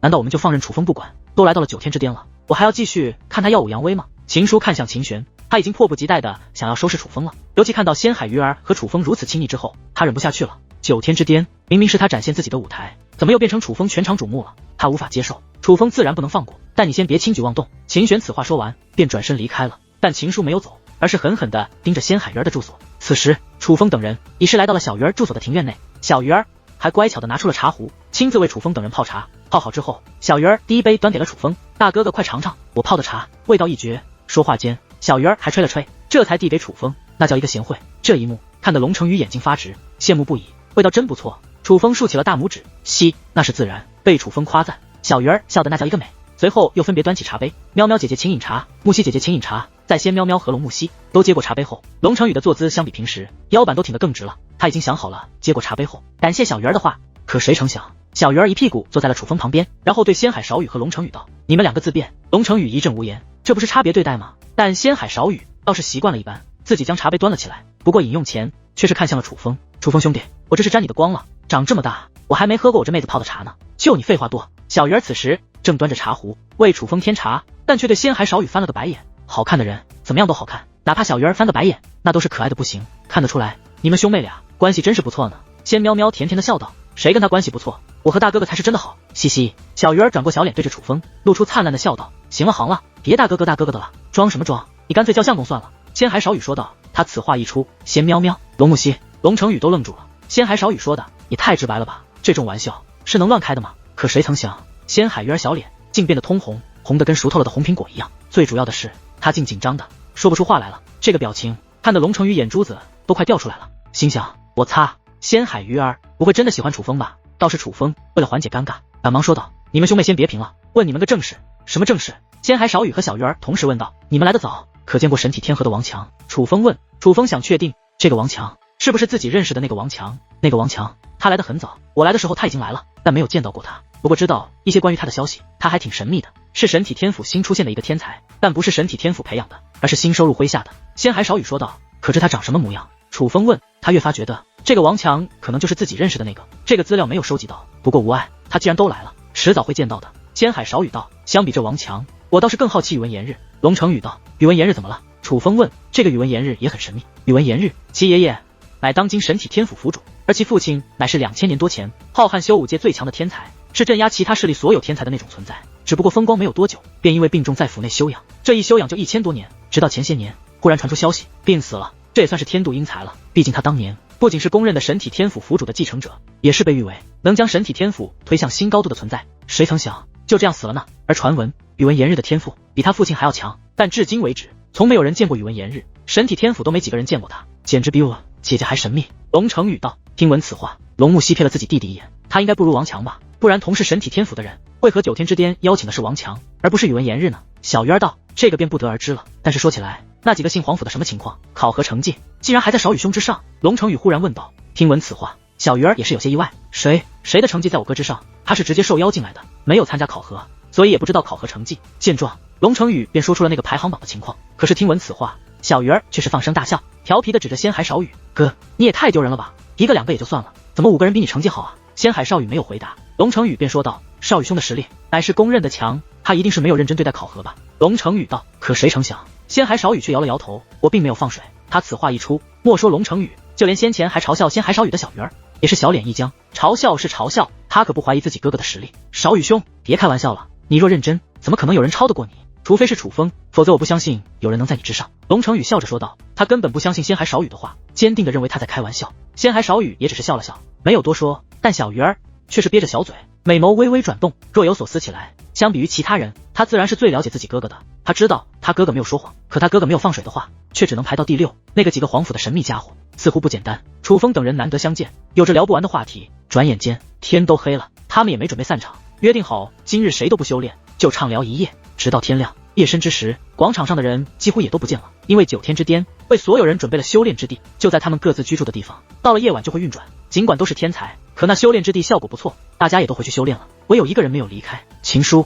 难道我们就放任楚风不管？都来到了9天之巅了，我还要继续看他耀武扬威吗？秦书看向秦玄，他已经迫不及待的想要收拾楚风了，尤其看到仙海鱼儿和楚风如此亲昵之后，他忍不下去了。9天之巅明明是他展现自己的舞台，怎么又变成楚风全场瞩目了？他无法接受，楚风自然不能放过，但你先别轻举妄动。秦玄此话说完便转身离开了，但秦书没有走，而是狠狠地盯着仙海鱼儿的住所。此时楚风等人已是来到了小鱼儿住所的庭院内，小鱼儿还乖巧地拿出了茶壶，亲自为楚风等人泡茶。泡好之后，小鱼儿第一杯端给了楚风，大哥哥快尝尝我泡的茶，味道一绝。说话间，小鱼儿还吹了吹，这才递给楚风，那叫一个贤惠。这一幕看得龙成宇眼睛发直，羡慕不已，味道真不错。楚风竖起了大拇指，嘻，那是自然。被楚风夸赞，小鱼儿笑得那叫一个美。随后又分别端起茶杯，喵喵姐姐请饮茶，木西姐姐请饮茶。在仙喵喵和龙木西都接过茶杯后，龙成宇的坐姿相比平时腰板都挺得更直了，他已经想好了接过茶杯后感谢小鱼儿的话。可谁成想，小鱼儿一屁股坐在了楚风旁边，然后对仙海少羽和龙成宇道，你们两个自便。龙成宇一阵无言，这不是差别对待吗？但仙海少羽倒是习惯了一般，自己将茶杯端了起来，不过饮用前却是看向了楚风。楚风兄弟，我这是沾你的光了，长这么大我还没喝过我这妹子泡的茶呢，就你废话多。小鱼儿此时正端着茶壶为楚风添茶，但却对仙海少羽翻了个白眼。好看的人怎么样都好看，哪怕小鱼儿翻个白眼，那都是可爱的不行。看得出来你们兄妹俩关系真是不错呢。仙喵喵甜甜的笑道，谁跟他关系不错？我和大哥哥才是真的好，嘻嘻。小鱼儿转过小脸对着楚风露出灿烂的笑道，行了行了，别大哥哥的了，装什么装，你干脆叫相公算了。仙海少羽说道。他此话一出，仙喵喵、龙木西、龙成宇都愣住了。仙海少羽说的也太直白了吧，这种玩笑是能乱开的吗？可谁曾想仙海鱼儿小脸竟变得通红，红得跟熟透了的红苹果一样，最主要的是他竟紧张的说不出话来了。这个表情看得龙成宇眼珠子都快掉出来了，心想我擦，仙海鱼儿不会真的喜欢楚风吧？倒是楚风为了缓解尴尬，赶忙说道，你们兄妹先别贫了，问你们个正事。什么正事？仙海少羽和小鱼儿同时问道。你们来得早，可见过神体天河的王强？楚风问。楚风想确定这个王强是不是自己认识的那个王强。那个王强他来得很早，我来的时候他已经来了，但没有见到过他，不过知道一些关于他的消息。他还挺神秘的，是神体天府新出现的一个天才，但不是神体天府培养的，而是新收入麾下的。仙海少羽说道。可知他长什么模样？楚风问。他越发觉得这个王强可能就是自己认识的那个，这个资料没有收集到，不过无碍，他既然都来了，迟早会见到的。仙海少羽道。相比这王强，我倒是更好奇宇文炎日。龙成宇道。宇文炎日怎么了？楚风问。这个宇文炎日也很神秘，宇文炎日其爷爷乃当今神体天府府主，而其父亲乃是2000年多前浩瀚修武界最强的天才，是镇压其他势力所有天才的那种存在，只不过风光没有多久，便因为病重在府内休养，这一休养就1000多年，直到前些年忽然传出消息病死了，这也算是天妒英才了。毕竟他当年不仅是公认的神体天府府主的继承者，也是被誉为能将神体天府推向新高度的存在，谁曾想就这样死了呢？而传闻宇文炎日的天赋比他父亲还要强，但至今为止从没有人见过宇文炎日，神体天府都没几个人见过他，简直比我姐姐还神秘。龙成宇道。听闻此话，龙木西瞥了自己弟弟一眼，他应该不如王强吧？不然同是神体天府的人，为何9天之巅邀请的是王强，而不是宇文炎日呢？小鱼儿道。这个便不得而知了，但是说起来，那几个姓黄府的什么情况？考核成绩竟然还在少羽兄之上？龙成宇忽然问道。听闻此话，小鱼儿也是有些意外，谁的成绩在我哥之上？他是直接受邀进来的，没有参加考核。所以也不知道考核成绩。见状，龙成宇便说出了那个排行榜的情况。可是听闻此话，小鱼儿却是放声大笑，调皮的指着仙海少宇：“哥，你也太丢人了吧！一个两个也就算了，怎么5个人比你成绩好啊？”仙海少宇没有回答，龙成宇便说道：“少宇兄的实力乃是公认的强，他一定是没有认真对待考核吧？”龙成宇道：“可谁成想，仙海少宇却摇了摇头，我并没有放水。”他此话一出，莫说龙成宇，就连先前还嘲笑仙海少宇的小鱼儿也是小脸一僵。嘲笑是嘲笑，他可不怀疑自己哥哥的实力。少宇兄，别开玩笑了，你若认真，怎么可能有人超得过你？除非是楚风，否则我不相信有人能在你之上。龙成宇笑着说道，他根本不相信仙海少宇的话，坚定地认为他在开玩笑。仙海少宇也只是笑了笑，没有多说，但小鱼儿却是憋着小嘴，美眸微微转动，若有所思起来。相比于其他人，他自然是最了解自己哥哥的。他知道他哥哥没有说谎，可他哥哥没有放水的话，却只能排到第6。那个几个皇府的神秘家伙似乎不简单。楚风等人难得相见，有着聊不完的话题。转眼间天都黑了，他们也没准备散场，约定好今日谁都不修炼，就畅聊一夜，直到天亮。夜深之时，广场上的人几乎也都不见了，因为9天之巅为所有人准备了修炼之地，就在他们各自居住的地方。到了夜晚就会运转，尽管都是天才，可那修炼之地效果不错，大家也都回去修炼了。唯有一个人没有离开，秦叔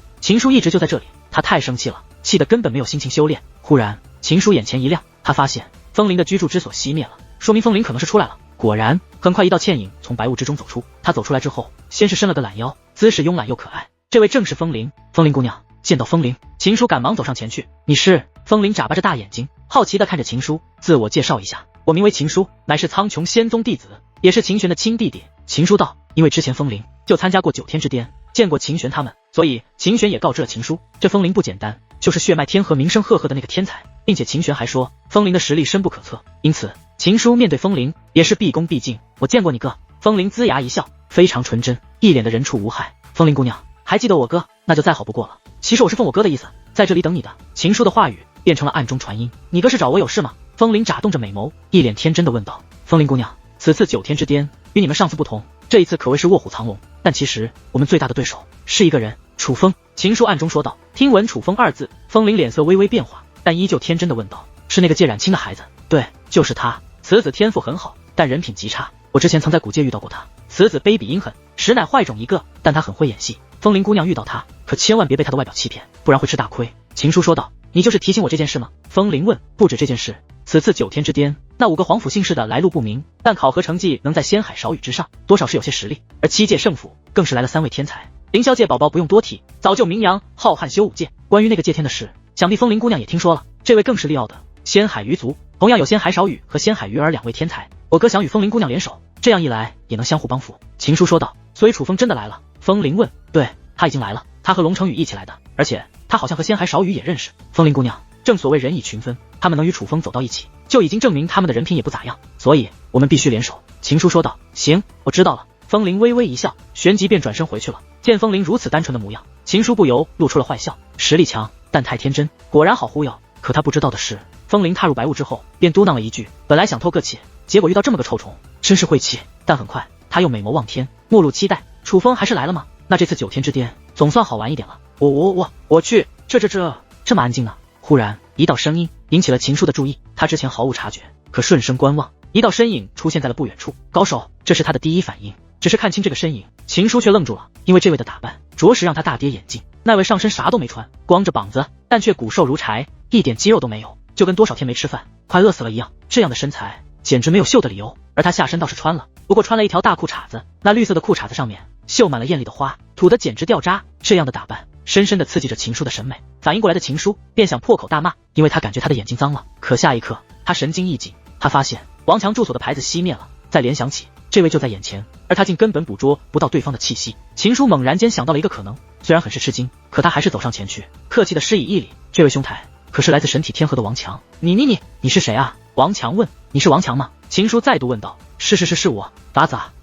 一直就在这里，他太生气了，气得根本没有心情修炼。忽然，秦叔眼前一亮，他发现风铃的居住之所熄灭了，说明风铃可能是出来了。果然，很快一道倩影从白雾之中走出。他走出来之后，先是伸了个懒腰，姿势慵懒又可爱。这位正是风铃。风铃姑娘。见到风铃，秦叔赶忙走上前去。你是？风铃眨巴着大眼睛，好奇地看着秦叔。自我介绍一下，我名为秦叔，乃是苍穹仙宗弟子，也是秦玄的亲弟弟。秦叔道，因为之前风铃就参加过9天之巅，见过秦玄他们，所以秦玄也告知了秦叔，这风铃不简单，就是血脉天河名声赫赫的那个天才，并且秦玄还说风铃的实力深不可测，因此秦叔面对风铃也是毕恭毕敬。我见过你哥。风铃龇牙一笑，非常纯真，一脸的人畜无害。风铃姑娘还记得我哥，那就再好不过了。其实我是奉我哥的意思，在这里等你的。秦叔的话语变成了暗中传音，你哥是找我有事吗？风铃眨动着美眸，一脸天真的问道。风铃姑娘，此次9天之巅与你们上次不同，这一次可谓是卧虎藏龙，但其实我们最大的对手是一个人，楚风。秦叔暗中说道。听闻楚风2字，风铃脸色微微变化，但依旧天真的问道，是那个借冉青的孩子？对，就是他。此子天赋很好，但人品极差，我之前曾在古界遇到过他。此子卑鄙阴狠，实乃坏种一个，但他很会演戏。风铃姑娘遇到他，可千万别被他的外表欺骗，不然会吃大亏。秦叔说道。你就是提醒我这件事吗？风铃问。不止这件事，此次9天之巅，那5个皇府姓氏的来路不明，但考核成绩能在仙海少宇之上，多少是有些实力。而7届圣府更是来了3位天才，凌霄界宝宝不用多提，早就名扬浩瀚修武界。关于那个借天的事，想必风铃姑娘也听说了。这位更是利奥的仙海鱼族，同样有仙海少宇和仙海鱼儿2位天才。我哥想与风铃姑娘联手，这样一来也能相互帮扶。秦叔说道。所以楚风真的来了？风铃问。对，他已经来了，他和龙成宇一起来的，而且他好像和仙海少宇也认识。风铃姑娘，正所谓人以群分，他们能与楚风走到一起，就已经证明他们的人品也不咋样，所以我们必须联手。秦叔说道。行，我知道了。风铃微微一笑，旋即便转身回去了。见风铃如此单纯的模样，秦叔不由露出了坏笑。实力强，但太天真，果然好忽悠。可他不知道的是，风铃踏入白雾之后，便嘟囔了一句，本来想透个气，结果遇到这么个臭虫，真是晦气。但很快他又美眸望天，目露期待。楚风还是来了吗？那这次9天之巅总算好玩一点了。我去，这么安静呢？忽然一道声音引起了秦叔的注意，他之前毫无察觉，可顺声观望，一道身影出现在了不远处。高手，这是他的第一反应。只是看清这个身影，秦叔却愣住了，因为这位的打扮着实让他大跌眼镜。那位上身啥都没穿，光着膀子，但却骨瘦如柴，一点肌肉都没有，就跟多少天没吃饭，快饿死了一样。这样的身材简直没有秀的理由。而他下身倒是穿了，不过穿了一条大裤衩子，那绿色的裤衩子上面绣满了艳丽的花，土得简直掉渣。这样的打扮深深地刺激着秦叔的审美。反应过来的秦叔便想破口大骂，因为他感觉他的眼睛脏了。可下一刻他神经一紧，他发现王强住所的牌子熄灭了，再联想起这位就在眼前，而他竟根本捕捉不到对方的气息。秦叔猛然间想到了一个可能，虽然很是吃惊，可他还是走上前去，客气的施以一礼。这位兄台可是来自神体天河的王强？你是谁啊？王强问。你是王强吗？秦叔再度问道。是我。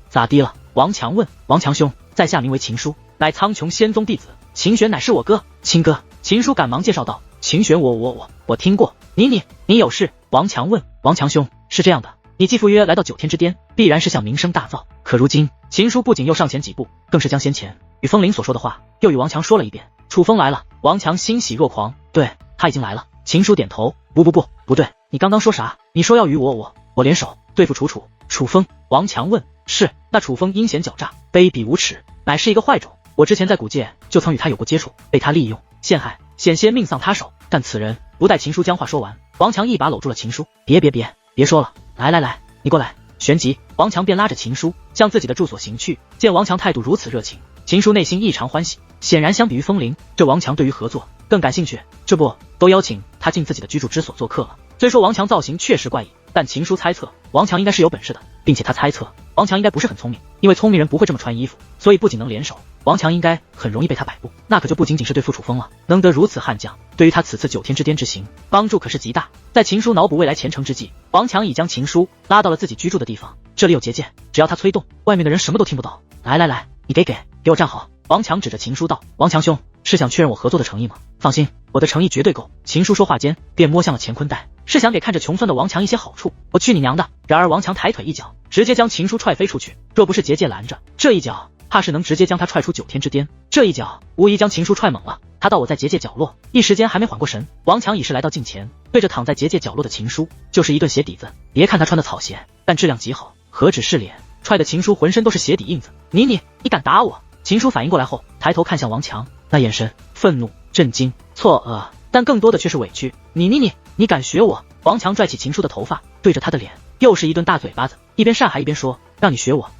咋地了？王强问。王强兄在下名为秦叔，乃苍穹仙宗弟子，秦玄乃是我哥。秦哥。秦叔赶忙介绍道。秦玄我听过。你有事？王强问。王强兄，是这样的，你既赴约来到9天之巅，必然是想名声大噪。可如今秦叔不仅又上前几步，更是将先前与风铃所说的话又与王强说了一遍。楚风来了。王强欣喜若狂。对，他已经来了。秦叔点头。不对，你刚刚说啥？你说要与我联手对付楚风？王强问。是。那楚风阴险狡诈，卑鄙无耻，乃是一个坏种，我之前在古界就曾与他有过接触，被他利用陷害，险些命丧他手。但此人不待秦书将话说完，王强一把搂住了秦书。别说了，来，你过来。旋即，王强便拉着秦书向自己的住所行去。见王强态度如此热情，秦书内心异常欢喜。显然相比于风铃，这王强对于合作更感兴趣。这不，都邀请他进自己的居住之所做客了。虽说王强造型确实怪异，但秦书猜测王强应该是有本事的，并且他猜测王强应该不是很聪明，因为聪明人不会这么穿衣服，所以不仅能联手，王强应该很容易被他摆布，那可就不仅仅是对付楚风了。能得如此悍将，对于他此次9天之巅之行帮助可是极大。在秦书脑补未来前程之际，王强已将秦书拉到了自己居住的地方。这里有结界，只要他催动，外面的人什么都听不到。来，你给我站好。王强指着秦书道：王强兄，是想确认我合作的诚意吗？放心，我的诚意绝对够。秦书说话间便摸向了乾坤袋，是想给看着穷酸的王强一些好处。我去你娘的！然而王强抬腿一脚，直接将秦书踹飞出去。若不是结界拦着，这一脚怕是能直接将他踹出9天之巅。这一脚无疑将秦书踹懵了。他到我在结界角落，一时间还没缓过神，王强已是来到近前，对着躺在结界角落的秦书就是一顿鞋底子。别看他穿的草鞋，但质量极好，何止是脸，踹的秦书浑身都是鞋底印子。你敢打我？秦书反应过来后，抬头看向王强，那眼神愤怒、震惊、错愕，但更多的却是委屈。你敢学我？王强拽起秦书的头发，对着他的脸又是一顿大嘴巴子，一边扇还一边说：让你学我。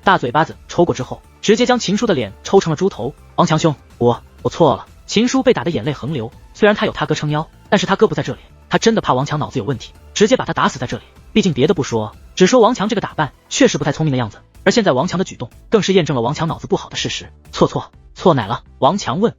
大嘴巴子抽过之后，直接将秦书的脸抽成了猪头。王强兄，我错了。秦书被打得眼泪横流，虽然他有他哥撑腰，但是他哥不在这里，他真的怕王强脑子有问题，直接把他打死在这里。毕竟别的不说，只说王强这个打扮确实不太聪明的样子，而现在王强的举动更是验证了王强脑子不好的事实。错哪了？王强问。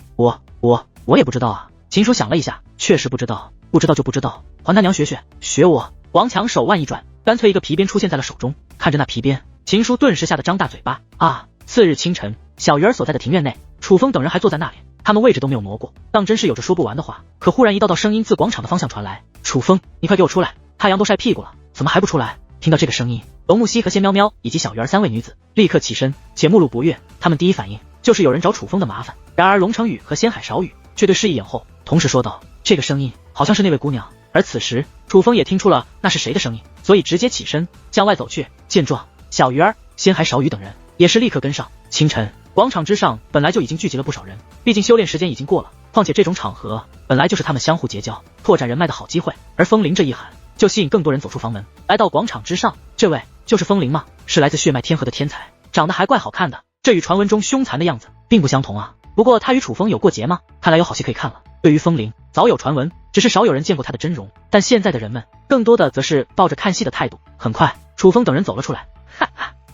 我也不知道啊。秦书想了一下，确实不知道就不知道，还他娘学我。王强手腕一转，干脆一个皮鞭出现在了手中。看着那皮鞭，秦书顿时吓得张大嘴巴啊！次日清晨，小鱼儿所在的庭院内，楚风等人还坐在那里，他们位置都没有挪过，当真是有着说不完的话。可忽然一道声音自广场的方向传来：楚风，你快给我出来，太阳都晒屁股了，怎么还不出来？听到这个声音，龙木西和仙喵喵以及小鱼儿3位女子立刻起身，且目露不悦，他们第一反应就是有人找楚风的麻烦。然而龙成宇和仙海少宇却对视一眼后，同时说道：这个声音好像是那位姑娘。而此时楚风也听出了那是谁的声音，所以直接起身向外走去。见状，小鱼儿、仙海少宇等人也是立刻跟上。清晨，广场之上本来就已经聚集了不少人，毕竟修炼时间已经过了，况且这种场合本来就是他们相互结交、拓展人脉的好机会。而风铃这一喊，就吸引更多人走出房门，来到广场之上。这位就是风铃吗？是来自血脉天河的天才，长得还怪好看的，这与传闻中凶残的样子并不相同啊。不过他与楚风有过节吗？看来有好戏可以看了。对于风铃，早有传闻，只是少有人见过他的真容，但现在的人们更多的则是抱着看戏的态度。很快，楚风等人走了出来。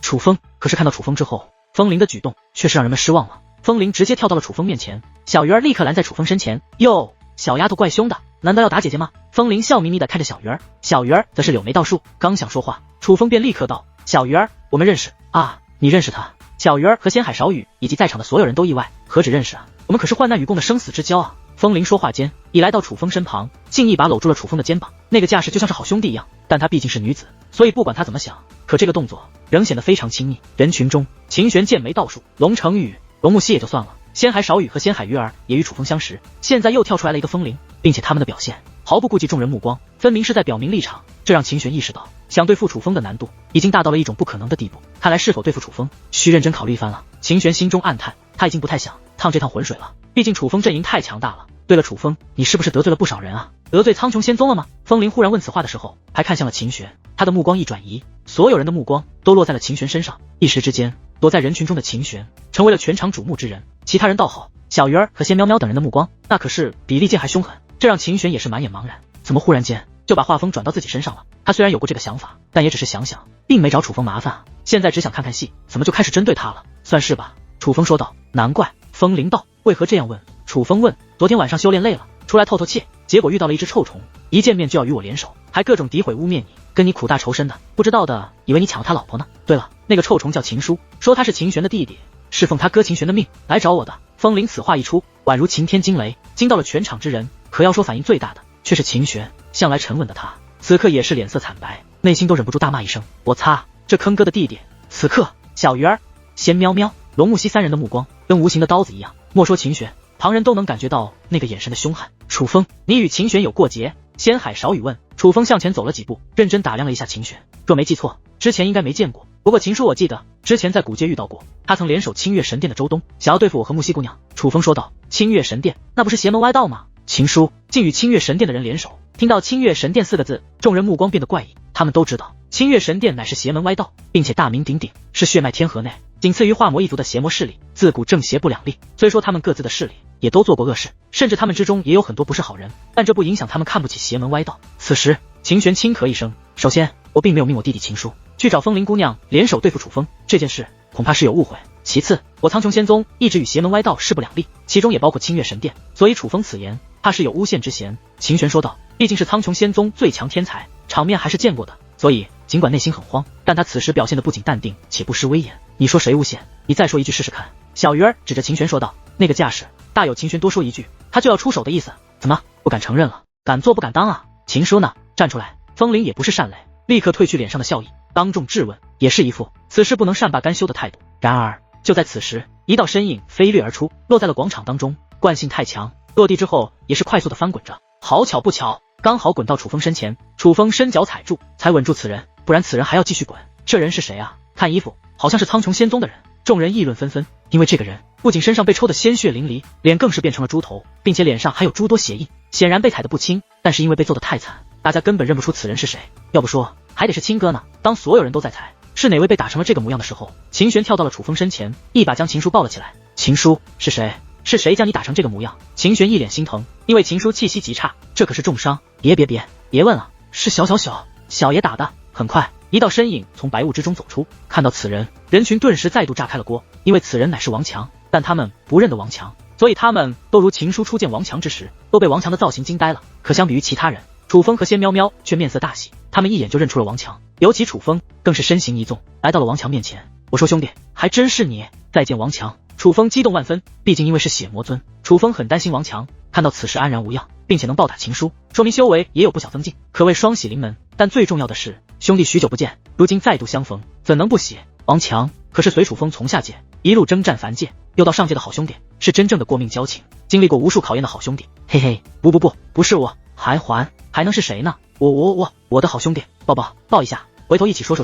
楚风，可是看到楚风之后，风铃的举动却是让人们失望了。风铃直接跳到了楚风面前，小鱼儿立刻拦在楚风身前。哟，小丫头怪凶的，难道要打姐姐吗？风铃笑眯眯的看着小鱼儿，小鱼儿则是柳眉倒竖，刚想说话，楚风便立刻道：小鱼儿，我们认识啊？你认识他？小鱼儿和仙海少宇以及在场的所有人都意外，何止认识啊，我们可是患难与共的生死之交啊！风铃说话间已来到楚风身旁，竟一把搂住了楚风的肩膀，那个架势就像是好兄弟一样。但她毕竟是女子，所以不管她怎么想，可这个动作仍显得非常亲密。人群中，秦玄剑眉倒竖，龙成宇、龙木西也就算了，仙海少宇和仙海鱼儿也与楚风相识，现在又跳出来了一个风铃，并且他们的表现毫不顾忌众人目光，分明是在表明立场。这让秦玄意识到，想对付楚风的难度已经大到了一种不可能的地步。看来是否对付楚风，需认真考虑一番了。秦玄心中暗叹，他已经不太想趟这趟浑水了，毕竟楚风阵营太强大了。对了，楚风，你是不是得罪了不少人啊？得罪苍穹仙宗了吗？风铃忽然问此话的时候，还看向了秦玄，他的目光一转移，所有人的目光都落在了秦玄身上。一时之间，躲在人群中的秦玄成为了全场瞩目之人。其他人倒好，小鱼儿和仙喵喵等人的目光那可是比利剑还凶狠，这让秦玄也是满眼茫然，怎么忽然间就把画风转到自己身上了？他虽然有过这个想法，但也只是想想，并没找楚风麻烦啊。现在只想看看戏，怎么就开始针对他了？算是吧。楚风说道。难怪。风铃道。为何这样问？楚风问。昨天晚上修炼累了，出来透透气，结果遇到了一只臭虫，一见面就要与我联手，还各种诋毁污蔑你，跟你苦大仇深的，不知道的以为你抢了他老婆呢。对了，那个臭虫叫秦书，说他是秦玄的弟弟，是奉他哥秦玄的命来找我的。风铃此话一出，宛如晴天惊雷，惊到了全场之人。可要说反应最大的却是秦玄，向来沉稳的他此刻也是脸色惨白，内心都忍不住大骂一声：我擦，这坑哥的弟弟！此刻小鱼儿、仙喵喵、龙木西3人的目光跟无形的刀子一样，莫说秦玄，旁人都能感觉到那个眼神的凶悍。楚风，你与秦玄有过节？仙海少宇问。楚风向前走了几步，认真打量了一下秦玄，若没记错，之前应该没见过。不过秦叔我记得之前在古界遇到过，他曾联手清月神殿的周东，想要对付我和木西姑娘。楚风说道。清月神殿那不是邪门歪道吗？秦叔竟与清月神殿的人联手。听到清月神殿4个字，众人目光变得怪异，他们都知道清月神殿乃是邪门歪道，并且大名鼎鼎，是血脉天河内仅次于化魔一族的邪魔势力，自古正邪不两立。虽说他们各自的势力也都做过恶事，甚至他们之中也有很多不是好人，但这不影响他们看不起邪门歪道。此时秦玄轻咳一声，首先我并没有命我弟弟秦叔去找风灵姑娘联手对付楚风，这件事恐怕是有误会。其次，我苍穹仙宗一直与邪门歪道势不两立，其中也包括清月神殿，所以楚风此言怕是有诬陷之嫌。秦玄说道，毕竟是苍穹仙宗最强天才，场面还是见过的，所以尽管内心很慌，但他此时表现的不仅淡定且不失威严。你说谁诬陷？你再说一句试试看。小鱼儿指着秦玄说道，那个架势大有秦玄多说一句他就要出手的意思。怎么不敢承认了？敢做不敢当啊？秦叔呢？站出来。风铃也不是善类，立刻褪去脸上的笑意，当众质问，也是一副此事不能善罢甘休的态度。然而就在此时，一道身影飞掠而出，落在了广场当中，惯性太强，落地之后也是快速的翻滚着，好巧不巧刚好滚到楚风身前，楚风伸脚踩住才稳住此人，不然此人还要继续滚。这人是谁啊？看衣服好像是苍穹仙宗的人。众人议论纷纷，因为这个人不仅身上被抽得鲜血淋漓，脸更是变成了猪头，并且脸上还有诸多血印，显然被踩得不轻，但是因为被揍得太惨，大家根本认不出此人是谁。要不说还得是亲哥呢。当所有人都在猜是哪位被打成了这个模样的时候，秦玄跳到了楚风身前，一把将秦叔抱了起来。秦叔，是谁？是谁将你打成这个模样？秦玄一脸心疼，因为秦叔气息极差，这可是重伤。别问了，是小爷打的。很快一道身影从白雾之中走出，看到此人，人群顿时再度炸开了锅，因为此人乃是王强，但他们不认得王强，所以他们都如秦叔初见王强之时，都被王强的造型惊呆了。可相比于其他人，楚风和仙喵喵却面色大喜，他们一眼就认出了王强，尤其楚风更是身形一纵，来到了王强面前。我说兄弟，还真是你！再见王强，楚风激动万分，毕竟因为是血魔尊，楚风很担心王强看到此时安然无恙，并且能暴打秦叔，说明修为也有不小增进，可谓双喜临门。但最重要的是，兄弟许久不见，如今再度相逢，怎能不喜？王强可是随楚风从下界一路征战凡界，又到上界的好兄弟，是真正的过命交情，经历过无数考验的好兄弟。嘿嘿，不是我，还能是谁呢？我的好兄弟，抱一下，回头一起说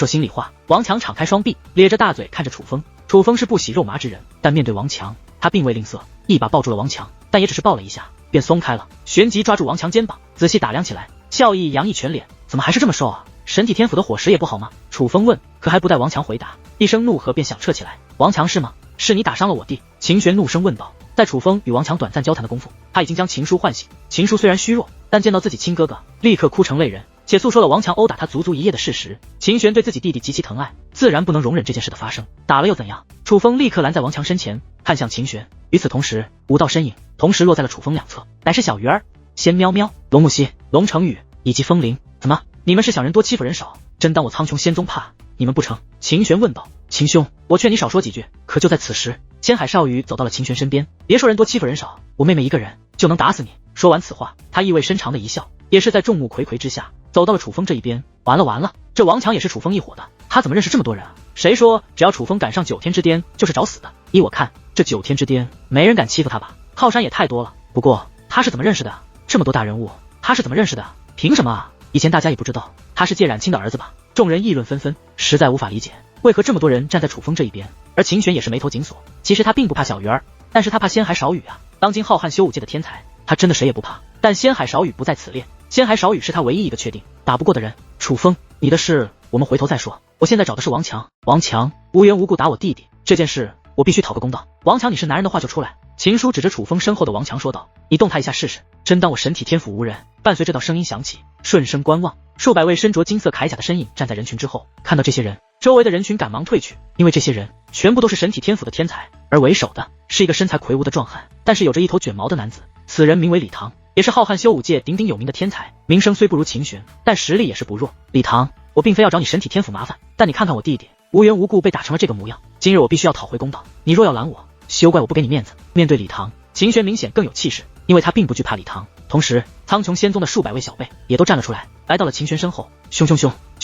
心里话。王强敞开双臂，咧着大嘴看着楚风。楚风是不喜肉麻之人，但面对王强，他并未吝啬，一把抱住了王强，但也只是抱了一下便松开了，旋即抓住王强肩膀，仔细打量起来，笑意洋溢全脸。怎么还是这么瘦啊？神体天府的伙食也不好吗？楚风问。可还不待王强回答，一声怒喝便响彻起来。王强是吗？是你打伤了我弟？秦玄怒声问道。在楚风与王强短暂交谈的功夫，他已经将秦叔唤醒。秦叔虽然虚弱，但见到自己亲哥哥，立刻哭成泪人，且诉说了王强殴打他足足1夜的事实。秦玄对自己弟弟极其疼爱，自然不能容忍这件事的发生。打了又怎样？楚风立刻拦在王强身前，看向秦玄。与此同时，5道身影同时落在了楚风两侧，乃是小鱼儿、仙喵喵、龙木西、龙成宇以及风铃。怎么，你们是想人多欺负人少，真当我苍穹仙宗怕你们不成？秦玄问道。秦兄，我劝你少说几句。可就在此时，仙海少羽走到了秦玄身边。别说人多欺负人少，我妹妹一个人就能打死你。说完此话，他意味深长的一笑，也是在众目睽睽之下走到了楚风这一边。完了，这王强也是楚风一伙的，他怎么认识这么多人啊？谁说只要楚风赶上9天之巅就是找死的？依我看，这9天之巅没人敢欺负他吧？靠山也太多了。不过他是怎么认识的？这么多大人物，他是怎么认识的？凭什么啊？以前大家也不知道他是界染青的儿子吧？众人议论纷纷，实在无法理解为何这么多人站在楚风这一边。而秦玄也是眉头紧锁，其实他并不怕小鱼儿，但是他怕仙海少羽啊。当今浩瀚修武界的天才，他真的谁也不怕，但仙海少羽不在此列，仙海少羽是他唯一一个确定打不过的人。楚风，你的事我们回头再说，我现在找的是王强。王强无缘无故打我弟弟，这件事我必须讨个公道。王强，你是男人的话就出来。秦叔指着楚风身后的王强说道，你动他一下试试，真当我神体天府无人？伴随这道声音响起，顺声观望，数百位身着金色铠甲的身影站在人群之后。看到这些人，周围的人群赶忙退去，因为这些人全部都是神体天府的天才，而为首的是一个身材魁梧的壮汉，但是有着一头卷毛的男子。此人名为李唐，也是浩瀚修武界鼎鼎有名的天才，名声虽不如秦玄，但实力也是不弱。李唐，我并非要找你神体天府麻烦，但你看看我弟弟无缘无故被打成了这个模样，今日我必须要讨回公道，你若要拦我，休怪我不给你面子。面对李唐，秦玄明显更有气势，因为他并不惧怕李唐。同时苍穹仙宗的数百位小辈也都站了出来，来到了秦玄身后。兄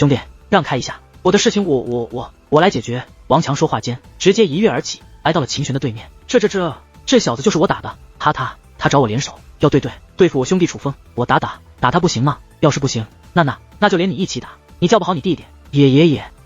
弟，让开一下，我的事情我来解决。王强说话间直接一跃而起，来到了秦玄的对面。这小子就是我打的，他找我联手，要对付我兄弟楚风。我打他不行吗？要是不行，那就连你一起打。你教不好你弟弟，也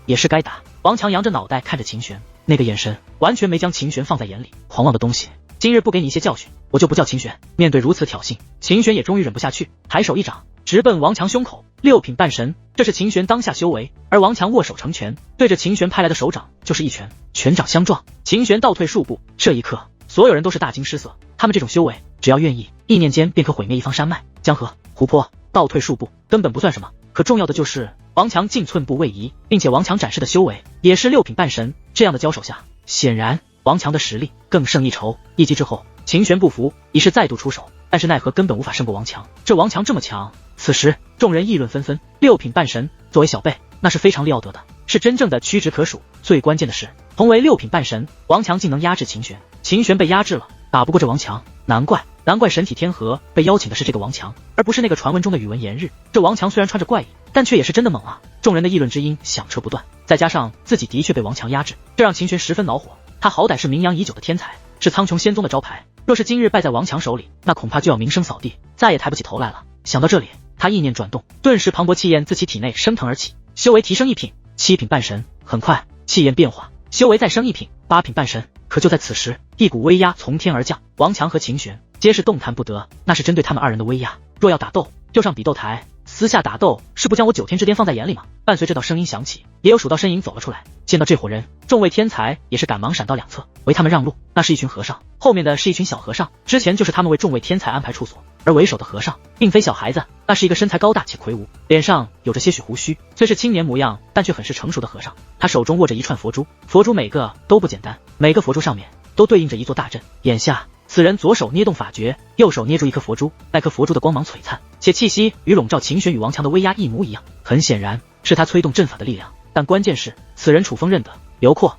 也是该打。王强扬着脑袋看着秦玄，那个眼神完全没将秦玄放在眼里。狂妄的东西，今日不给你一些教训，我就不叫秦玄。面对如此挑衅，秦玄也终于忍不下去，抬手一掌直奔王强胸口。六品半神，这是秦玄当下修为，而王强握手成拳，对着秦玄拍来的手掌就是一拳，拳掌相撞，秦玄倒退数步。这一刻，所有人都是大惊失色。他们这种修为，只要愿意，意念间便可毁灭一方山脉、江河、湖泊。倒退数步根本不算什么，可重要的就是王强竟寸步未移，并且王强展示的修为也是六品半神。这样的交手下，显然王强的实力更胜一筹。一击之后，秦玄不服，于是再度出手，但是奈何根本无法胜过王强。这王强这么强。此时众人议论纷纷，六品半神作为小辈，那是非常了得的，是真正的屈指可数。最关键的是，同为六品半神，王强竟能压制秦玄。秦玄被压制了，打不过这王强，难怪神体天河被邀请的是这个王强，而不是那个传闻中的宇文炎日。这王强虽然穿着怪异，但却也是真的猛啊！众人的议论之音响彻不断，再加上自己的确被王强压制，这让秦玄十分恼火。他好歹是名扬已久的天才，是苍穹仙宗的招牌，若是今日败在王强手里，那恐怕就要名声扫地，再也抬不起头来了。想到这里，他意念转动，顿时磅礴气焰自其体内升腾而起，修为提升一品，七品半神。很快，气焰变化，修为再升一品，八品半神。可就在此时，一股威压从天而降，王强和秦玄皆是动弹不得，那是针对他们二人的威压。若要打斗，就上比斗台，私下打斗是不将我九天之巅放在眼里吗？伴随这道声音响起，也有蜀道身影走了出来。见到这伙人，众位天才也是赶忙闪到两侧，为他们让路。那是一群和尚，后面的是一群小和尚，之前就是他们为众位天才安排处所。而为首的和尚并非小孩子，那是一个身材高大且魁梧，脸上有着些许胡须，虽是青年模样，但却很是成熟的和尚。他手中握着一串佛珠，佛珠每个都不简单，每个佛珠上面都对应着一座大阵。眼下此人左手捏动法诀，右手捏住一颗佛珠，那颗佛珠的光芒璀璨，且气息与笼罩秦玄与王强的威压一模一样，很显然是他催动阵法的力量。但关键是此人楚风认得，刘阔。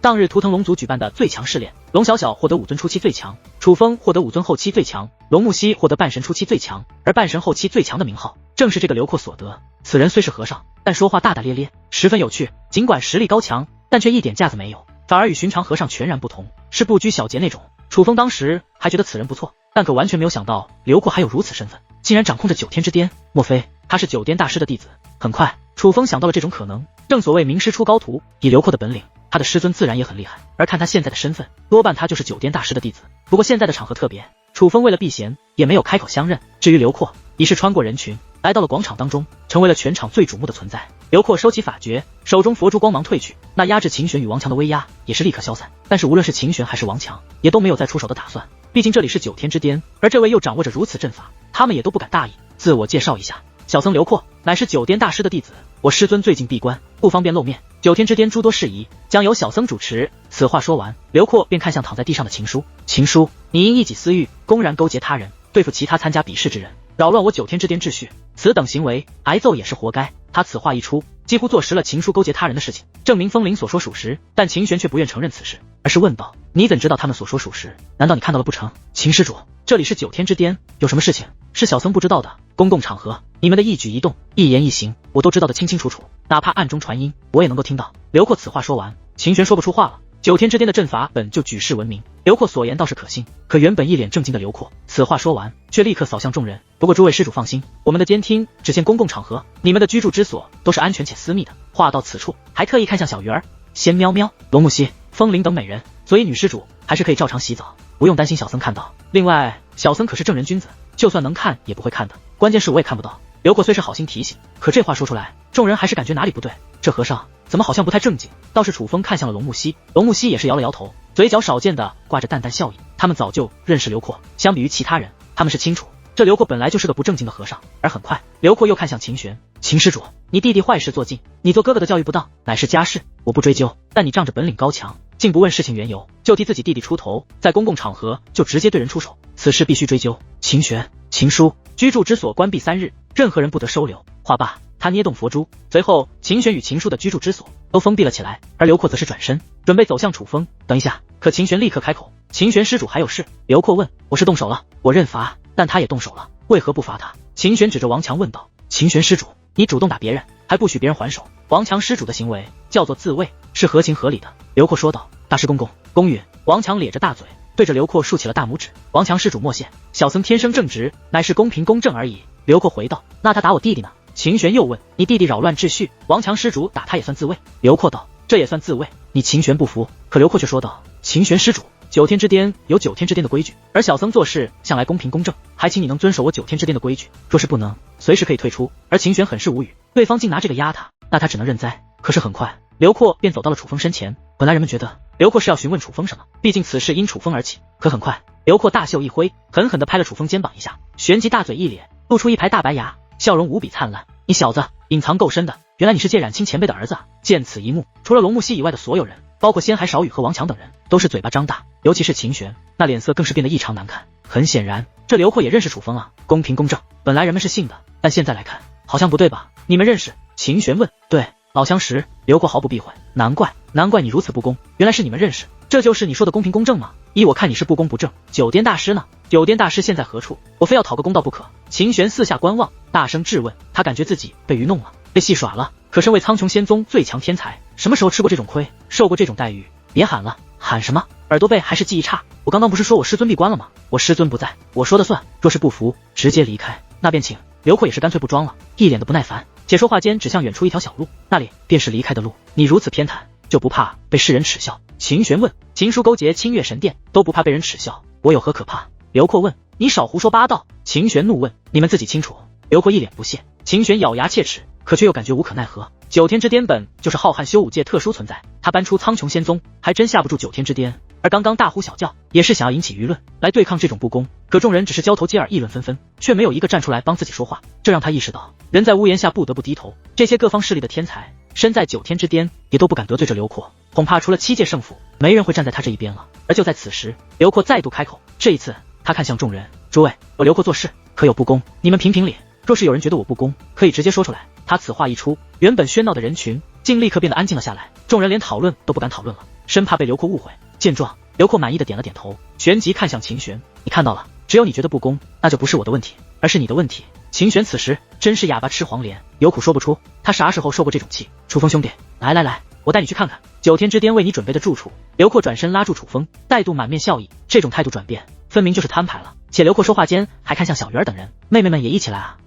当日图腾龙族举办的最强试炼，龙小小获得武尊初期最强，楚风获得武尊后期最强，龙木西获得半神初期最强，而半神后期最强的名号正是这个刘阔所得。此人虽是和尚，但说话大大咧咧，十分有趣，尽管实力高强，但却一点架子没有，反而与寻常和尚全然不同，是不拘小节那种。楚风当时还觉得此人不错，但可完全没有想到刘阔还有如此身份，竟然掌控着九天之巅，莫非他是九颠大师的弟子？很快楚风想到了这种可能，正所谓名师出高徒，以刘阔的本领，他的师尊自然也很厉害，而看他现在的身份，多半他就是九颠大师的弟子。不过现在的场合特别，楚风为了避嫌，也没有开口相认。至于刘阔，已是穿过人群，来到了广场当中，成为了全场最瞩目的存在。刘阔收起法诀，手中佛珠光芒褪去，那压制秦玄与王强的威压也是立刻消散。但是无论是秦玄还是王强，也都没有再出手的打算，毕竟这里是九天之巅，而这位又掌握着如此阵法，他们也都不敢大意。自我介绍一下，小僧刘阔，乃是九颠大师的弟子，我师尊最近闭关，不方便露面，九天之巅诸多事宜将由小僧主持。此话说完，刘阔便看向躺在地上的秦书。秦书，你因一己私欲，公然勾结他人，对付其他参加比试之人，扰乱我九天之巅秩序，此等行为，挨揍也是活该。他此话一出，几乎坐实了秦书勾结他人的事情，证明风铃所说属实。但秦玄却不愿承认此事，而是问道：你怎知道他们所说属实？难道你看到了不成？秦施主，这里是九天之巅，有什么事情是小僧不知道的？公共场合，你们的一举一动、一言一行，我都知道得清清楚楚，哪怕暗中传音，我也能够听到。刘阔此话说完，秦玄说不出话了。九天之巅的阵法本就举世闻名，刘阔所言倒是可信。可原本一脸正经的刘阔，此话说完，却立刻扫向众人。不过诸位施主放心，我们的监听只限公共场合，你们的居住之所都是安全且私密的。话到此处，还特意看向小鱼儿、仙喵喵、龙木西、风铃等美人，所以女施主还是可以照常洗澡，不用担心小僧看到。另外，小僧可是正人君子，就算能看也不会看的，关键是我也看不到。刘阔虽是好心提醒，可这话说出来，众人还是感觉哪里不对。这和尚怎么好像不太正经？倒是楚风看向了龙木西，龙木西也是摇了摇头，嘴角少见的挂着淡淡笑意。他们早就认识刘阔，相比于其他人，他们是清楚这刘阔本来就是个不正经的和尚。而很快，刘阔又看向秦玄，秦施主，你弟弟坏事做尽，你做哥哥的教育不当，乃是家事，我不追究。但你仗着本领高强，竟不问事情缘由，就替自己弟弟出头，在公共场合就直接对人出手，此事必须追究。秦玄，秦书，居住之所关闭3日，任何人不得收留。话罢，他捏动佛珠，随后秦玄与秦书的居住之所都封闭了起来，而刘阔则是转身准备走向楚风。等一下，可秦玄立刻开口：秦玄施主还有事？刘阔问：我是动手了，我认罚，但他也动手了，为何不罚他？秦玄指着王强问道：秦玄施主，你主动打别人，还不许别人还手，王强施主的行为叫做自卫，是合情合理的。刘阔说道：大师公公，公允。王强咧着大嘴，对着刘阔竖起了大拇指。王强施主莫谢，小僧天生正直，乃是公平公正而已。刘阔回道：那他打我弟弟呢？秦玄又问：“你弟弟扰乱秩序，王强施主打他也算自卫？”刘阔道：“这也算自卫。”你秦玄不服，可刘阔却说道：“秦玄施主，9天之巅有9天之巅的规矩，而小僧做事向来公平公正，还请你能遵守我9天之巅的规矩。若是不能，随时可以退出。”而秦玄很是无语，对方竟拿这个压他，那他只能认栽。可是很快，刘阔便走到了楚风身前。本来人们觉得刘阔是要询问楚风什么，毕竟此事因楚风而起。可很快，刘阔大袖一挥，狠狠地拍了楚风肩膀一下，旋即大嘴一咧，露出一排大白牙，笑容无比灿烂。你小子隐藏够深的，原来你是谢冉清前辈的儿子啊！见此一幕，除了龙木溪以外的所有人，包括仙海少羽和王强等人，都是嘴巴张大，尤其是秦玄，那脸色更是变得异常难看。很显然，这刘阔也认识楚风啊，公平公正，本来人们是信的，但现在来看，好像不对吧？你们认识？秦玄问。对，老相识。刘阔毫不避讳。难怪你如此不公，原来是你们认识，这就是你说的公平公正吗？依我看你是不公不正。九颠大师呢？九颠大师现在何处？我非要讨个公道不可。秦玄四下观望，大声质问，他感觉自己被愚弄了，被戏耍了。可身为苍穹仙宗最强天才，什么时候吃过这种亏，受过这种待遇？别喊了，喊什么？耳朵背还是记忆差？我刚刚不是说我师尊闭关了吗？我师尊不在，我说的算。若是不服，直接离开。那便请。刘阔也是干脆不装了，一脸的不耐烦。且说话间指向远处一条小路，那里便是离开的路。你如此偏袒，就不怕被世人耻笑？秦玄问。秦书勾结清月神殿，都不怕被人耻笑，我有何可怕？刘阔问。你少胡说八道！秦玄怒问。你们自己清楚。刘阔一脸不屑。秦玄咬牙切齿，可却又感觉无可奈何。9天之巅本就是浩瀚修武界特殊存在，他搬出苍穹仙宗，还真下不住9天之巅。而刚刚大呼小叫，也是想要引起舆论来对抗这种不公。可众人只是交头接耳，议论纷纷，却没有一个站出来帮自己说话。这让他意识到，人在屋檐下不得不低头。这些各方势力的天才，身在9天之巅，也都不敢得罪这刘阔。恐怕除了7届圣府，没人会站在他这一边了。而就在此时，刘阔再度开口，这一次他看向众人：诸位，我刘阔做事可有不公？你们评评理。若是有人觉得我不公，可以直接说出来。他此话一出，原本喧闹的人群竟立刻变得安静了下来，众人连讨论都不敢讨论了，生怕被刘阔误会。见状，刘阔满意的点了点头，旋即看向秦玄：你看到了，只有你觉得不公，那就不是我的问题，而是你的问题。秦玄此时真是哑巴吃黄连，有苦说不出。他啥时候受过这种气？楚风兄弟，来，我带你去看看9天之巅为你准备的住处。刘阔转身拉住楚风，态度满面笑意，这种态度转变分明就是摊牌了。且刘阔说话间还看向小鱼儿等人，妹妹们也一起来啊！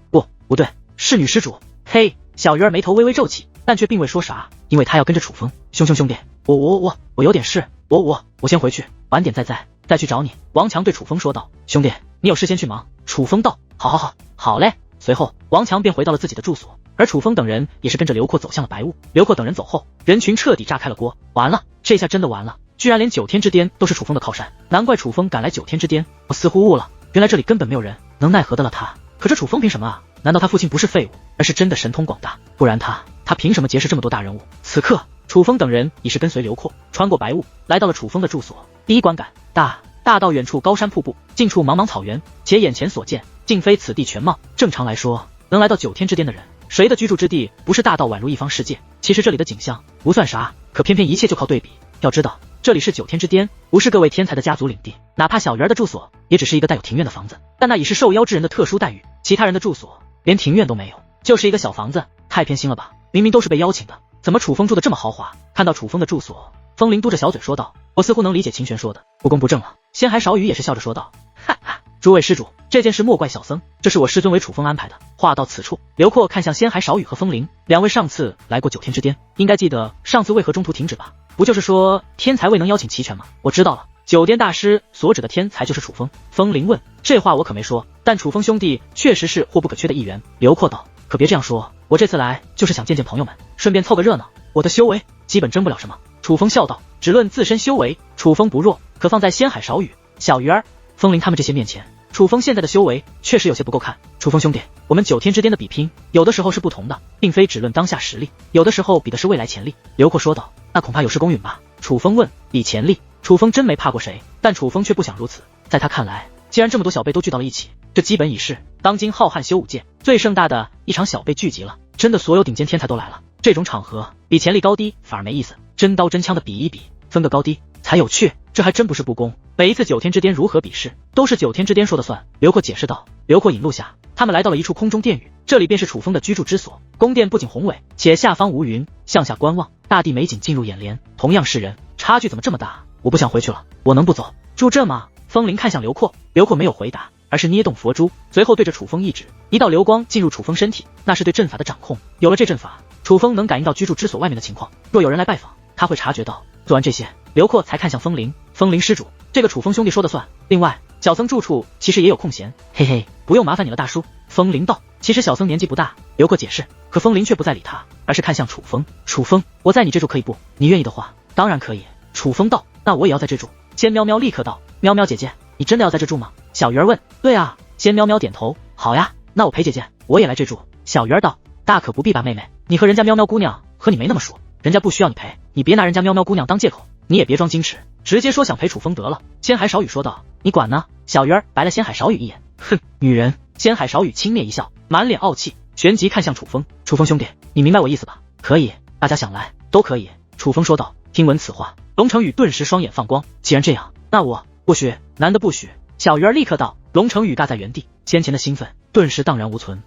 不对，是女施主。嘿，小鱼儿眉头微微皱起，但却并未说啥，因为她要跟着楚风。兄弟，我有点事，我先回去，晚点再去找你。王强对楚风说道。兄弟，你有事先去忙。楚风道。好嘞。随后王强便回到了自己的住所，而楚风等人也是跟着刘阔走向了白雾。刘阔等人走后，人群彻底炸开了锅。完了，这下真的完了，居然连9天之巅都是楚风的靠山，难怪楚风敢来9天之巅。我似乎悟了，原来这里根本没有人能奈何得了他。可这楚风凭什么啊？难道他父亲不是废物，而是真的神通广大？不然他凭什么结识这么多大人物？此刻楚风等人已是跟随刘阔穿过白雾，来到了楚风的住所。第一观感，大到远处高山瀑布，近处茫茫草原，且眼前所见竟非此地全貌。正常来说，能来到9天之巅的人，谁的居住之地不是大到宛如一方世界？其实这里的景象不算啥，可偏偏一切就靠对比。要知道，这里是9天之巅，不是各位天才的家族领地，哪怕小鱼儿的住所也只是一个带有庭院的房子，但那已是受邀之人的特殊待遇。其他人的住所连庭院都没有，就是一个小房子，太偏心了吧？明明都是被邀请的，怎么楚风住的这么豪华？看到楚风的住所，风铃嘟着小嘴说道：我似乎能理解秦玄说的不公不正了。仙海少羽也是笑着说道：哈哈，诸位施主，这件事莫怪小僧，这是我师尊为楚风安排的。话到此处，刘阔看向仙海少羽和风铃，两位上次来过9天之巅，应该记得上次为何中途停止吧？不就是说天才未能邀请齐全吗？我知道了，9颠大师所指的天才就是楚风。风铃问：这话我可没说，但楚风兄弟确实是或不可缺的一员。刘阔道：可别这样说，我这次来就是想见见朋友们，顺便凑个热闹。我的修为基本争不了什么。楚风笑道：只论自身修为，楚风不弱，可放在仙海少羽、小鱼儿、风铃他们这些面前，楚风现在的修为确实有些不够看。楚风兄弟，我们9天之巅的比拼，有的时候是不同的，并非只论当下实力，有的时候比的是未来潜力。刘阔说道：那恐怕有失公允吧？楚风问：比潜力？楚风真没怕过谁，但楚风却不想如此。在他看来，既然这么多小辈都聚到了一起，这基本已是当今浩瀚修武界最盛大的一场小辈聚集了。真的所有顶尖天才都来了，这种场合比潜力高低反而没意思，真刀真枪的比一比，分个高低才有趣。这还真不是不公，每一次9天之巅如何比试，都是9天之巅说的算。刘阔解释道。刘阔引路下，他们来到了一处空中殿宇，这里便是楚风的居住之所。宫殿不仅宏伟，且下方无云，向下观望，大地美景进入眼帘。同样是人，差距怎么这么大？我不想回去了，我能不走？住这吗？风铃看向刘阔，刘阔没有回答，而而是捏动佛珠，随后对着楚风一指，一道流光进入楚风身体，那是对阵法的掌控。有了这阵法，楚风能感应到居住之所外面的情况，若有人来拜访，他会察觉到。做完这些，刘阔才看向风铃，风铃施主，这个楚风兄弟说的算。另外，小僧住处其实也有空闲，嘿嘿，不用麻烦你了，大叔。风铃道，其实小僧年纪不大。刘阔解释，可风铃却不再理他，而是看向楚风。楚风，我在你这住可以不？你愿意的话，当然可以。楚风道，那我也要在这住。仙喵喵立刻道，喵喵姐姐，你真的要在这住吗？小鱼儿问。对啊。仙喵喵点头，好呀，那我陪姐姐，我也来这住。小鱼儿道，大可不必吧，妹妹，你和人家喵喵姑娘和你没那么熟，人家不需要你陪，你别拿人家喵喵姑娘当借口，你也别装矜持，直接说想陪楚风得了。仙海少羽说道，你管呢？小鱼儿白了仙海少羽一眼，哼，女人。仙海少羽轻蔑一笑，满脸傲气，旋即看向楚风，楚风兄弟，你明白我意思吧？可以，大家想来都可以。楚风说道。听闻此话，龙成宇顿时双眼放光，既然这样，那我不许，男的不许。小鱼儿立刻道。龙成宇尬在原地，先前的兴奋顿时荡然无存。